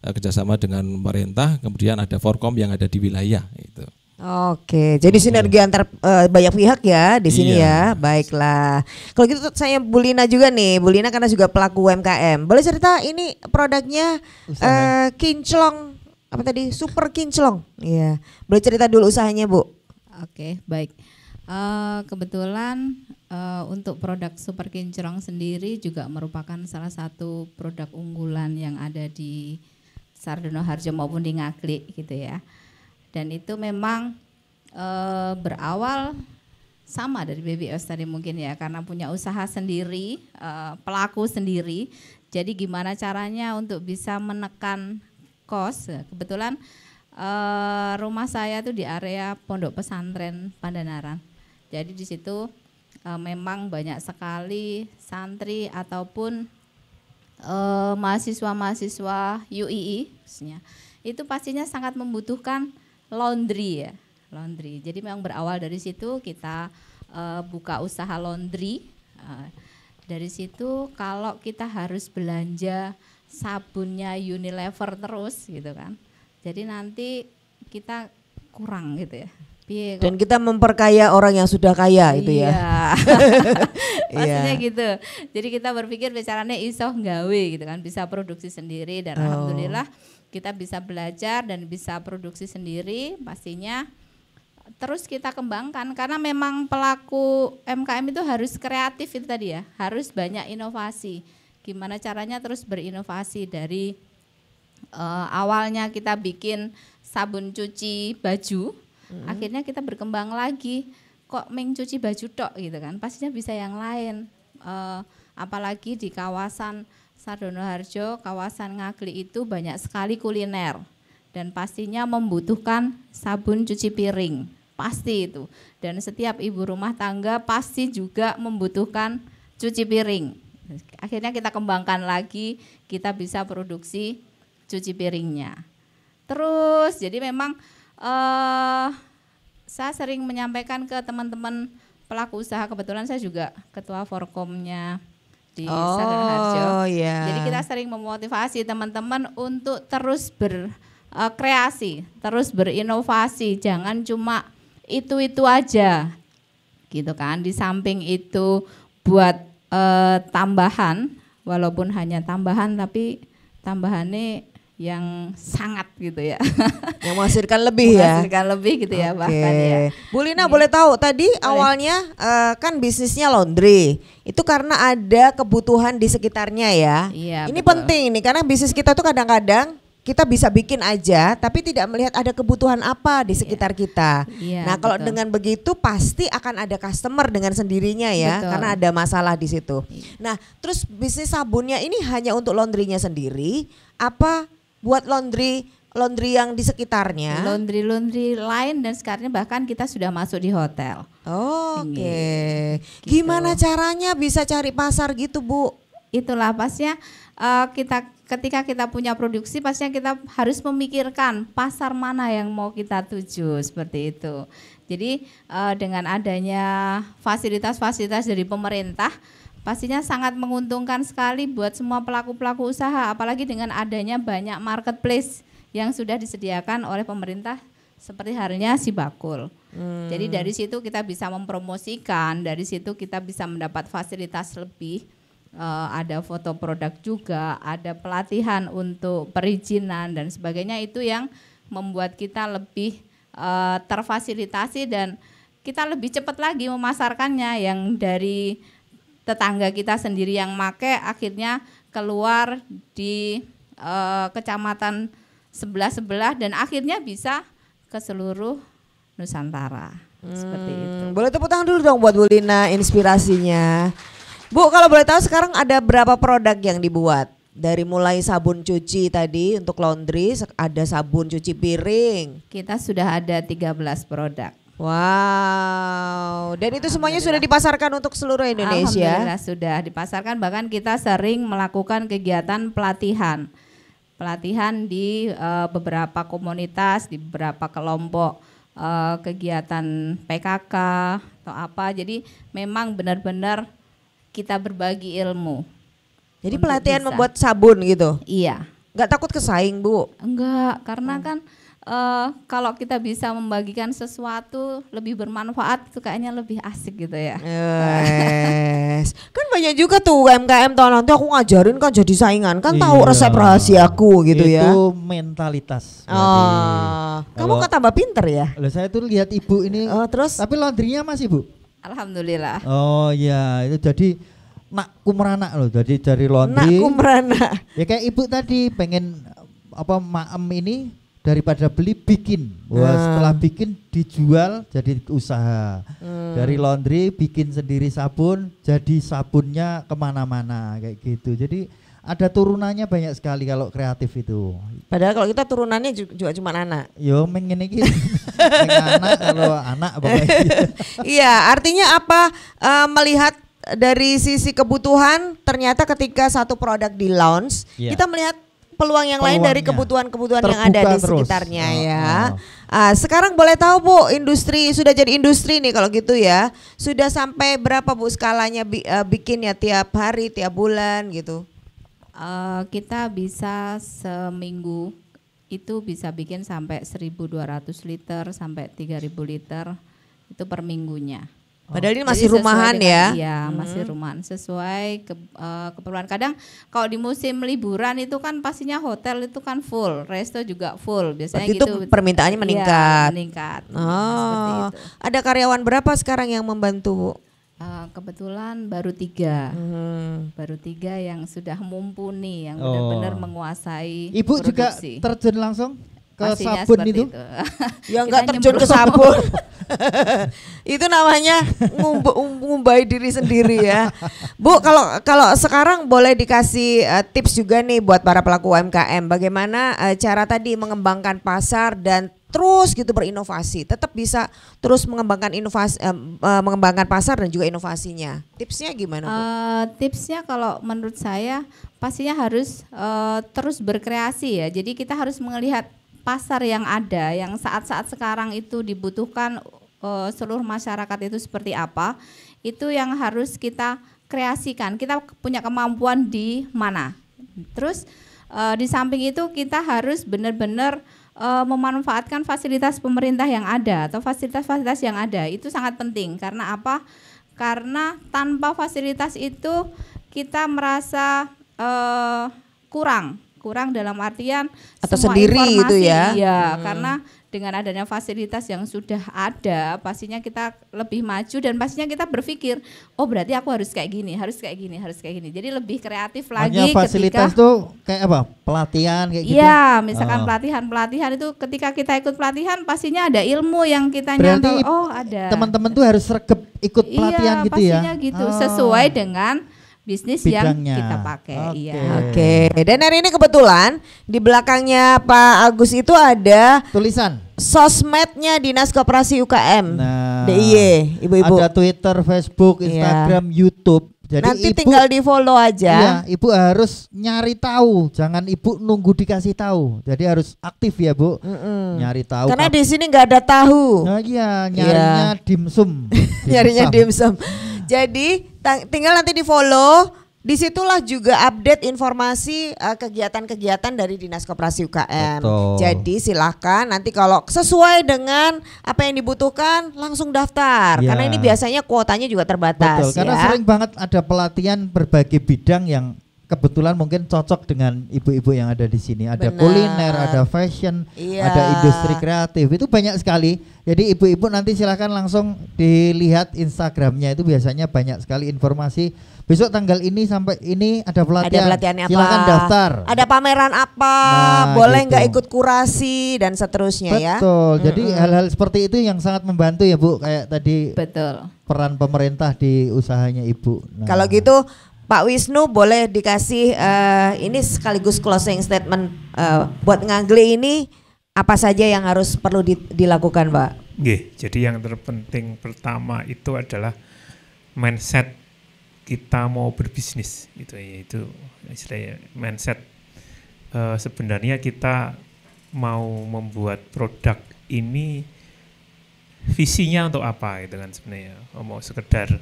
Speaker 14: kerjasama dengan pemerintah, kemudian ada Forkom yang ada di wilayah itu.
Speaker 3: Oke, jadi sinergi antar banyak pihak ya di sini ya. Baiklah. Kalau gitu saya Bu Lina juga nih. Bu Lina karena juga pelaku UMKM. Boleh cerita ini produknya kinclong apa tadi? Super kinclong. Iya. Boleh cerita dulu usahanya, Bu?
Speaker 5: Oke, baik. Kebetulan untuk produk Super Kinclong sendiri juga merupakan salah satu produk unggulan yang ada di Sardono Harjo maupun di Ngagli gitu ya. Dan itu memang berawal sama dari BBOS tadi mungkin ya, karena punya usaha sendiri, pelaku sendiri. Jadi gimana caranya untuk bisa menekan kos. Kebetulan rumah saya tuh di area Pondok Pesantren Pandanaran. Jadi di situ memang banyak sekali santri ataupun mahasiswa-mahasiswa UII itu pastinya sangat membutuhkan laundry ya, laundry. Jadi memang berawal dari situ kita buka usaha laundry. Dari situ kalau kita harus belanja sabunnya Unilever terus gitu kan, jadi nanti kita kurang gitu ya.
Speaker 3: Dan kita memperkaya orang yang sudah kaya itu ya.
Speaker 5: Maksudnya gitu. Jadi kita berpikir caranya iso nggawe gitu kan, bisa produksi sendiri dan alhamdulillah kita bisa belajar dan bisa produksi sendiri pastinya. Terus kita kembangkan karena memang pelaku UMKM itu harus kreatif itu tadi ya, harus banyak inovasi. Gimana caranya terus berinovasi dari awalnya kita bikin sabun cuci baju. Akhirnya kita berkembang lagi, kok mencuci baju tok gitu kan, pastinya bisa yang lain. Apalagi di kawasan Sardono Harjo, kawasan Ngagli itu banyak sekali kuliner dan pastinya membutuhkan sabun cuci piring, pasti itu. Dan setiap ibu rumah tangga pasti juga membutuhkan cuci piring. Akhirnya kita kembangkan lagi, kita bisa produksi cuci piringnya. Terus jadi memang saya sering menyampaikan ke teman-teman pelaku usaha, kebetulan saya juga ketua Forkomnya di Sardono Harjo. Jadi kita sering memotivasi teman-teman untuk terus berkreasi, terus berinovasi, jangan cuma itu aja gitu kan. Di samping itu buat tambahan, walaupun hanya tambahan tapi tambahannya yang sangat gitu ya.
Speaker 3: Yang menghasilkan lebih ya.
Speaker 5: Menghasilkan lebih gitu ya bahkan ya.
Speaker 3: Bu Lina boleh tahu tadi awalnya kan bisnisnya laundry. Itu karena ada kebutuhan di sekitarnya ya.
Speaker 5: Iya,
Speaker 3: ini betul. Penting nih karena bisnis kita tuh kadang-kadang kita bisa bikin aja tapi tidak melihat ada kebutuhan apa di sekitar kita. Nah, kalau dengan begitu pasti akan ada customer dengan sendirinya ya, karena ada masalah di situ. Nah, terus bisnis sabunnya ini hanya untuk laundrynya sendiri apa buat laundry yang di sekitarnya?
Speaker 5: Laundry lain dan sekarang bahkan kita sudah masuk di hotel.
Speaker 3: Oke. Gimana caranya bisa cari pasar gitu, Bu?
Speaker 5: Itulah pasnya ketika kita punya produksi pastinya kita harus memikirkan pasar mana yang mau kita tuju seperti itu. Jadi dengan adanya fasilitas-fasilitas dari pemerintah pastinya sangat menguntungkan sekali buat semua pelaku-pelaku usaha, apalagi dengan adanya banyak marketplace yang sudah disediakan oleh pemerintah seperti halnya Sibakul. Jadi dari situ kita bisa mempromosikan, dari situ kita bisa mendapat fasilitas lebih. Ada foto produk juga, ada pelatihan untuk perizinan dan sebagainya, itu yang membuat kita lebih terfasilitasi dan kita lebih cepat lagi memasarkannya, yang dari tetangga kita sendiri yang make akhirnya keluar di kecamatan sebelah dan akhirnya bisa ke seluruh Nusantara. Seperti itu.
Speaker 3: Boleh tepuk tangan dulu dong buat Bu Lina inspirasinya. Bu, kalau boleh tahu sekarang ada berapa produk yang dibuat? Dari mulai sabun cuci tadi untuk laundry, ada sabun cuci piring.
Speaker 5: Kita sudah ada 13 produk.
Speaker 3: Wow, dan itu semuanya sudah dipasarkan untuk seluruh Indonesia?
Speaker 5: Alhamdulillah sudah dipasarkan, bahkan kita sering melakukan kegiatan pelatihan di beberapa komunitas, di beberapa kelompok kegiatan PKK atau apa. Jadi memang benar-benar kita berbagi ilmu.
Speaker 3: Jadi pelatihan membuat sabun gitu?
Speaker 5: Iya.
Speaker 3: Nggak takut kesaing, Bu?
Speaker 5: Enggak, karena kan kalau kita bisa membagikan sesuatu lebih bermanfaat itu kayaknya lebih asik gitu ya.
Speaker 3: Yes. Kan banyak juga tuh UMKM tuh, nanti aku ngajarin kan jadi saingan, kan tahu resep rahasiaku gitu ya.
Speaker 2: Itu mentalitas.
Speaker 3: Kamu kan tambah pinter ya?
Speaker 2: Loh, saya tuh lihat Ibu ini.
Speaker 3: Terus?
Speaker 2: Tapi laundrynya masih, Bu?
Speaker 5: Alhamdulillah.
Speaker 2: Oh iya, itu jadi nakku meranak loh, jadi dari laundry.
Speaker 3: Nakku meranak.
Speaker 2: Ya kayak Ibu tadi pengen maem ini daripada beli bikin. Wah, setelah bikin dijual jadi usaha. Dari laundry bikin sendiri sabun, jadi sabunnya kemana-mana kayak gitu. Jadi ada turunannya banyak sekali kalau kreatif itu.
Speaker 3: Padahal kalau kita turunannya juga cuma anak.
Speaker 2: Yo mengen iki. Anak kalau anak
Speaker 3: Iya, artinya apa? Melihat dari sisi kebutuhan, ternyata ketika satu produk di launch, kita melihat peluang yang lain dari kebutuhan-kebutuhan yang ada di sekitarnya ya. Sekarang boleh tahu Bu, industri sudah jadi industri nih kalau gitu ya. Sudah sampai berapa Bu skalanya bikinnya, tiap hari, tiap bulan gitu?
Speaker 5: Kita bisa seminggu itu bisa bikin sampai 1.200 liter sampai 3.000 liter itu per minggunya.
Speaker 3: Padahal ini masih rumahan ya?
Speaker 5: Iya, masih rumahan sesuai keperluan. Kadang kalau di musim liburan itu kan pastinya hotel itu kan full, resto juga full. Biasanya
Speaker 3: berarti
Speaker 5: gitu.
Speaker 3: Itu permintaannya meningkat.
Speaker 5: Iya, meningkat.
Speaker 3: Seperti itu. Ada karyawan berapa sekarang yang membantu, Bu?
Speaker 5: Kebetulan baru 3, baru 3 yang sudah mumpuni, yang benar-benar menguasai.
Speaker 2: Ibu
Speaker 5: produksi.
Speaker 2: Juga terjun langsung ke
Speaker 5: pastinya
Speaker 2: sabun itu?
Speaker 3: Ya enggak terjun ke sabun. Itu namanya ngumbai diri sendiri ya. Bu, kalau sekarang boleh dikasih tips juga nih buat para pelaku UMKM, bagaimana cara tadi mengembangkan pasar dan terus gitu berinovasi, tetap bisa terus mengembangkan inovasi, mengembangkan pasar dan juga inovasinya. Tipsnya gimana, Bu?
Speaker 5: Tipsnya kalau menurut saya pastinya harus terus berkreasi ya. Jadi kita harus melihat pasar yang ada, yang saat-saat sekarang itu dibutuhkan seluruh masyarakat itu seperti apa, itu yang harus kita kreasikan. Kita punya kemampuan di mana. Terus di samping itu kita harus benar-benar memanfaatkan fasilitas pemerintah yang ada atau fasilitas-fasilitas yang ada. Itu sangat penting. Karena apa? Karena tanpa fasilitas itu kita merasa kurang dalam artian
Speaker 3: atau
Speaker 5: semua
Speaker 3: sendiri
Speaker 5: informasi,
Speaker 3: itu ya.
Speaker 5: Iya, karena
Speaker 15: dengan adanya fasilitas yang sudah ada, pastinya kita lebih maju dan pastinya kita berpikir, oh berarti aku harus kayak gini, harus kayak gini, harus kayak gini. Jadi lebih kreatif lagi.
Speaker 2: Hanya fasilitas tuh kayak apa? Pelatihan kayak gitu?
Speaker 15: Iya, misalkan pelatihan itu ketika kita ikut pelatihan pastinya ada ilmu yang kita nyantol. Oh ada.
Speaker 2: Teman-teman tuh harus sergap ikut pelatihan gitu ya?
Speaker 15: Iya, pastinya gitu, sesuai dengan bisnis
Speaker 2: bidangnya.
Speaker 15: yang kita pakai.
Speaker 3: Oke. Dan hari ini kebetulan di belakangnya Pak Agus itu ada
Speaker 2: tulisan
Speaker 3: sosmednya Dinas Koperasi UKM. DIY, ibu-ibu.
Speaker 2: Ada Twitter, Facebook, Instagram, YouTube. Jadi
Speaker 3: nanti
Speaker 2: ibu,
Speaker 3: tinggal di follow aja.
Speaker 2: Iya, ibu harus nyari tahu, jangan ibu nunggu dikasih tahu. Jadi harus aktif ya Bu, nyari tahu.
Speaker 3: Karena di sini nggak ada tahu.
Speaker 2: Nah, iya, nyarinya dimsum.
Speaker 3: Nyarinya dimsum. Jadi tinggal nanti di follow. Disitulah juga update informasi kegiatan-kegiatan dari Dinas Koperasi UKM.
Speaker 2: Betul.
Speaker 3: Jadi silahkan nanti kalau sesuai dengan apa yang dibutuhkan langsung daftar.
Speaker 2: Ya.
Speaker 3: Karena ini biasanya kuotanya juga terbatas.
Speaker 2: Betul, karena
Speaker 3: ya.
Speaker 2: sering banget ada pelatihan berbagai bidang yang kebetulan mungkin cocok dengan ibu-ibu yang ada di sini. Ada kuliner, ada fashion, ada industri kreatif. Itu banyak sekali. Jadi ibu-ibu nanti silahkan langsung dilihat Instagramnya, itu biasanya banyak sekali informasi. Besok tanggal ini sampai ini ada pelatihan.
Speaker 3: Ada pelatihannya apa?
Speaker 2: Silakan daftar.
Speaker 3: Ada pameran apa? Boleh nggak ikut kurasi dan seterusnya ya.
Speaker 2: Betul. Jadi hal-hal seperti itu yang sangat membantu ya Bu. Kayak tadi peran pemerintah di usahanya Ibu. Nah.
Speaker 3: Kalau gitu Pak Wisnu boleh dikasih ini sekaligus closing statement buat Ngagli ini apa saja yang harus perlu dilakukan Pak?
Speaker 10: Jadi yang terpenting pertama itu adalah mindset kita mau berbisnis itu istilahnya mindset. Sebenarnya kita mau membuat produk ini visinya untuk apa itu kan sebenarnya, mau sekedar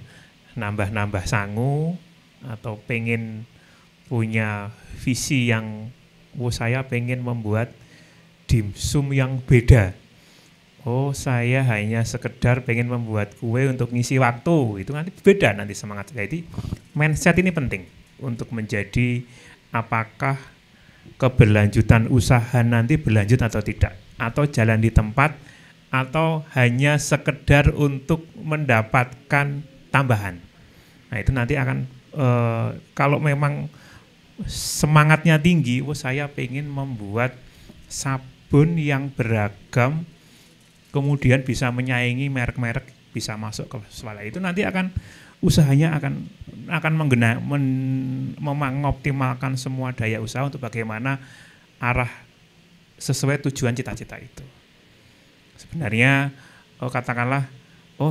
Speaker 10: nambah-nambah sangu atau pengen punya visi yang saya pengen membuat dimsum yang beda. Oh saya hanya sekedar pengen membuat kue untuk ngisi waktu, itu nanti beda nanti semangat. Jadi mindset ini penting untuk menjadi apakah keberlanjutan usaha nanti berlanjut atau tidak, atau jalan di tempat, atau hanya sekedar untuk mendapatkan tambahan. Nah itu nanti akan kalau memang semangatnya tinggi, saya pengen membuat sabun yang beragam, kemudian bisa menyaingi merek-merek, bisa masuk ke swala, itu nanti akan usahanya akan mengoptimalkan semua daya usaha untuk bagaimana arah sesuai tujuan cita-cita itu. Sebenarnya katakanlah,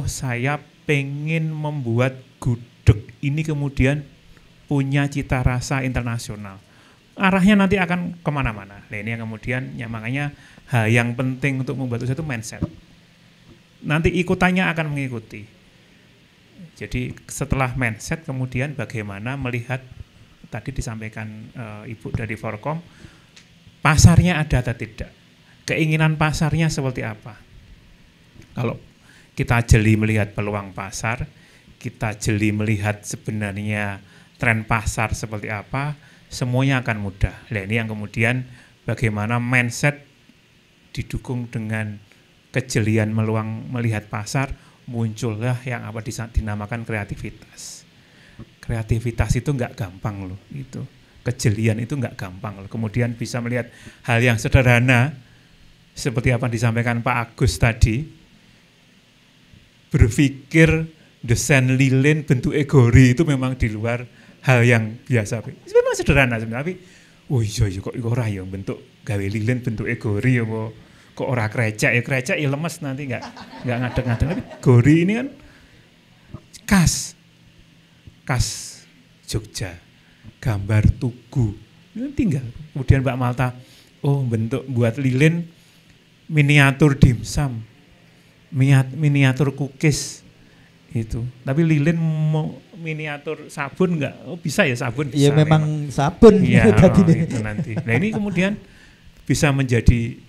Speaker 10: saya pengen membuat gudeg ini kemudian punya cita rasa internasional. Arahnya nanti akan kemana-mana. Nah ini yang kemudian, ya makanya hal yang penting untuk membuat usaha itu mindset. Nanti ikutannya akan mengikuti. Jadi setelah mindset kemudian bagaimana melihat, tadi disampaikan Ibu dari Forkom, pasarnya ada atau tidak, keinginan pasarnya seperti apa. Kalau kita jeli melihat peluang pasar, kita jeli melihat sebenarnya tren pasar seperti apa, semuanya akan mudah. Nah ini yang kemudian bagaimana mindset didukung dengan kejelian melihat pasar, muncullah yang apa dinamakan kreativitas. Kreativitas itu nggak gampang loh, itu kejelian itu nggak gampang loh. Kemudian bisa melihat hal yang sederhana seperti apa disampaikan Pak Agus tadi, berpikir desain lilin bentuk egori itu memang di luar hal yang biasa. Memang sederhana sebenarnya, tapi iya kok ora ya bentuk gawe lilin bentuk egori ya kok ora krecek ya lemes nanti nggak ngadeg-ngadeg. Tapi gori ini kan khas Jogja, gambar tugu. Ini tinggal kemudian Mbak Malta, bentuk buat lilin miniatur dimsum, miniatur cookies itu. Tapi lilin miniatur sabun enggak? Bisa ya sabun? Bisa.
Speaker 2: Ya memang sabun.
Speaker 10: Iya, itu nanti. Nah ini kemudian bisa menjadi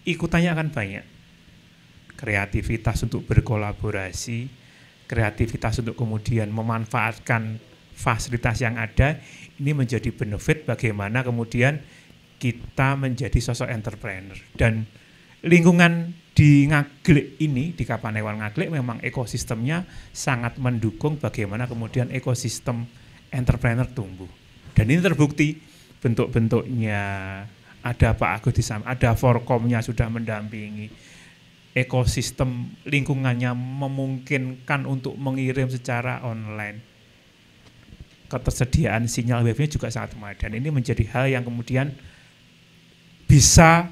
Speaker 10: ikutannya akan banyak. Kreativitas untuk berkolaborasi, kreativitas untuk kemudian memanfaatkan fasilitas yang ada, ini menjadi benefit bagaimana kemudian kita menjadi sosok entrepreneur. Dan lingkungan di Ngaglik ini, di Kapanewon Ngaglik memang ekosistemnya sangat mendukung bagaimana kemudian ekosistem entrepreneur tumbuh. Dan ini terbukti bentuk-bentuknya, ada Pak Agus di sana, ada Forkomnya sudah mendampingi, ekosistem lingkungannya memungkinkan untuk mengirim secara online. Ketersediaan sinyal wifi juga sangat memadai. Dan ini menjadi hal yang kemudian bisa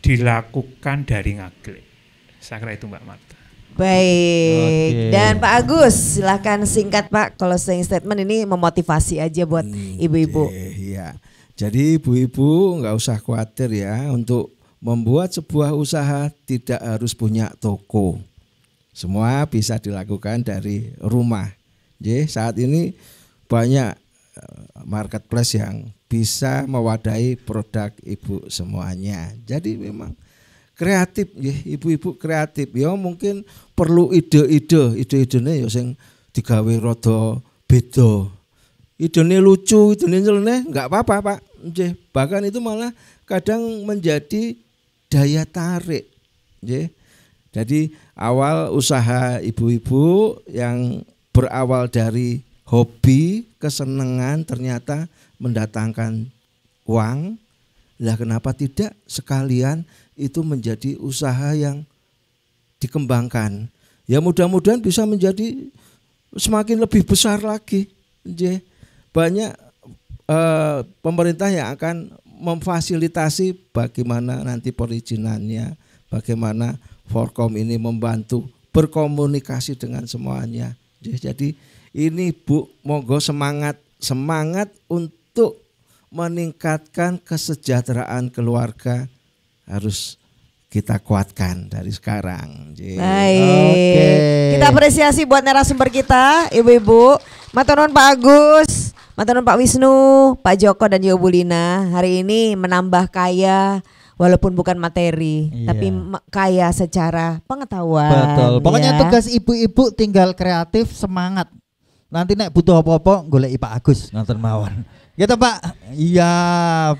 Speaker 10: dilakukan dari Ngaglik. Saya kira itu Mbak Marta.
Speaker 3: Baik. Dan Pak Agus, silahkan singkat Pak, closing statement ini memotivasi aja buat ibu-ibu.
Speaker 11: Iya. Jadi ibu-ibu nggak usah khawatir ya, untuk membuat sebuah usaha tidak harus punya toko. Semua bisa dilakukan dari rumah. Jadi saat ini banyak marketplace yang bisa mewadahi produk ibu semuanya. Jadi memang kreatif ya, ibu-ibu kreatif ya, mungkin perlu ide-idene ya sing digawe rada beda. Idene lucu, idene nyeleneh enggak apa-apa Pak. Nggih, bahkan itu malah kadang menjadi daya tarik. Nggih. Jadi awal usaha ibu-ibu yang berawal dari hobi, kesenangan ternyata mendatangkan uang. Lah kenapa tidak sekalian itu menjadi usaha yang dikembangkan. Ya mudah-mudahan bisa menjadi semakin lebih besar lagi. Banyak pemerintah yang akan memfasilitasi bagaimana nanti perizinannya, bagaimana Forkom ini membantu berkomunikasi dengan semuanya. Jadi ini Bu, monggo semangat untuk meningkatkan kesejahteraan keluarga harus kita kuatkan dari sekarang.
Speaker 3: Baik. Kita apresiasi buat narasumber kita, ibu-ibu. Matur nuwun Pak Agus, matur nuwun Pak Wisnu, Pak Joko dan juga Bu Lina. Hari ini menambah kaya walaupun bukan materi, tapi kaya secara pengetahuan.
Speaker 2: Betul. Pokoknya tugas ibu-ibu tinggal kreatif, semangat. Nanti nek butuh apa-apa golek Pak Agus ngoten mawon. Gitu Pak. Iya,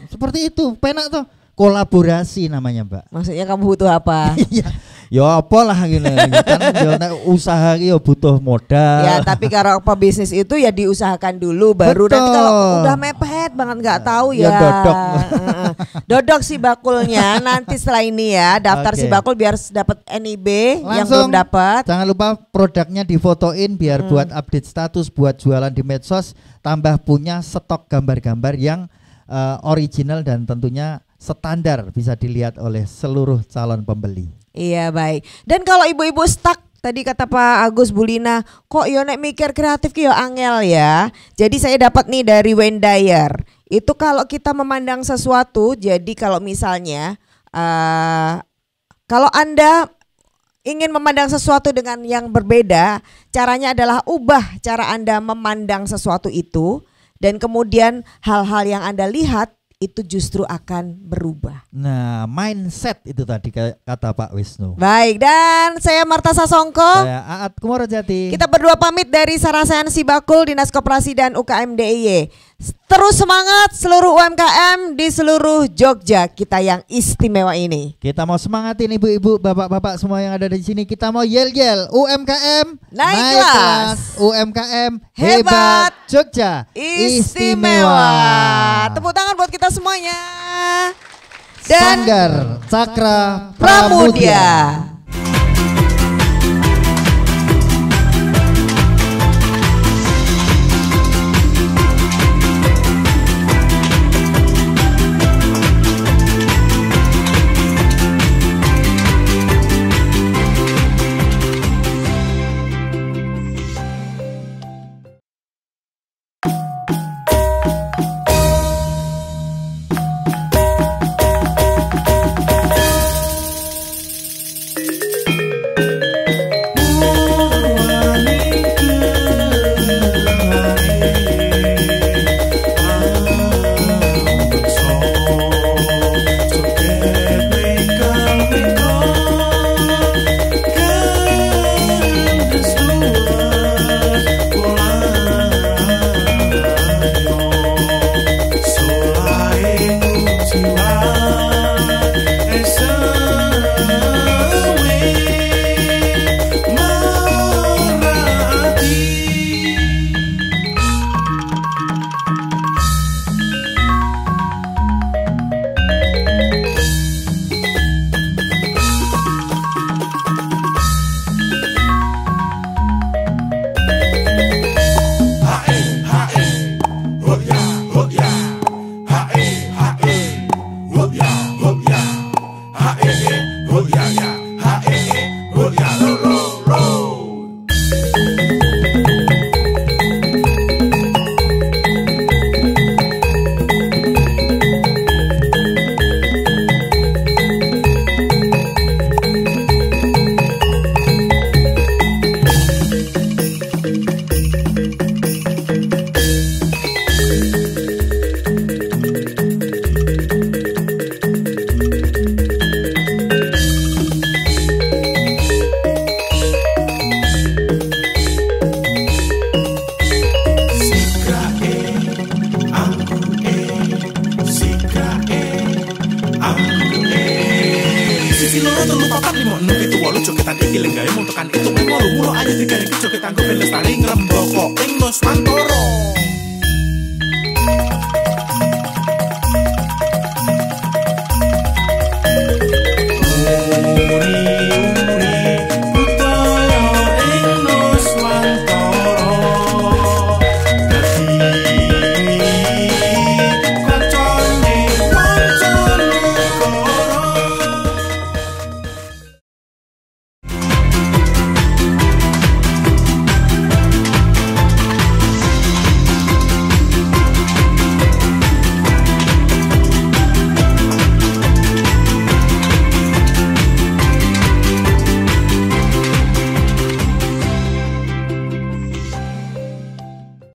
Speaker 2: seperti itu. Penak tuh. Kolaborasi namanya Mbak.
Speaker 3: Maksudnya kamu butuh apa?
Speaker 2: Ya apa lah gini. Kan usaha ya butuh modal.
Speaker 3: Ya tapi kalau pebisnis itu ya diusahakan dulu baru. Nanti kalau udah mepet banget nggak tahu ya.
Speaker 2: Dodok.
Speaker 3: Dodok si bakulnya nanti setelah ini ya, daftar si bakul biar dapat NIB yang belum dapat.
Speaker 2: Jangan lupa produknya difotoin biar buat update status, buat jualan di medsos, tambah punya stok gambar-gambar yang original dan tentunya standar bisa dilihat oleh seluruh calon pembeli.
Speaker 3: Iya baik. Dan kalau ibu-ibu stuck, tadi kata Pak Agus, Bu Lina, kok yo nek mikir kreatif ki yo angel ya. Jadi saya dapat nih dari Wayne Dyer. Itu kalau kita memandang sesuatu, jadi kalau misalnya kalau Anda ingin memandang sesuatu dengan yang berbeda, caranya adalah ubah cara Anda memandang sesuatu itu, dan kemudian hal-hal yang Anda lihat itu justru akan berubah.
Speaker 2: Nah, mindset itu tadi kata Pak Wisnu.
Speaker 3: Baik, dan saya Marta Sasongko.
Speaker 2: Saya Aat Kumorojati.
Speaker 3: Kita berdua pamit dari Sarasehan Sibakul, Dinas Koperasi dan UKM DIY. Terus semangat seluruh UMKM di seluruh Jogja kita yang istimewa ini.
Speaker 2: Kita mau semangatin ibu-ibu, bapak-bapak semua yang ada di sini. Kita mau yel-yel UMKM
Speaker 3: naik kelas.
Speaker 2: UMKM hebat, Jogja
Speaker 3: istimewa. Tepuk tangan buat kita semuanya. Dan
Speaker 2: Sanggar Cakra
Speaker 3: Pramudia.
Speaker 16: Siji loro telu papat lima enem pitu wolu jogetan iki lenggahe mung tekan itu mulu ayo digawe jogetan go ben lestari ngrembaka ing Nuswantara.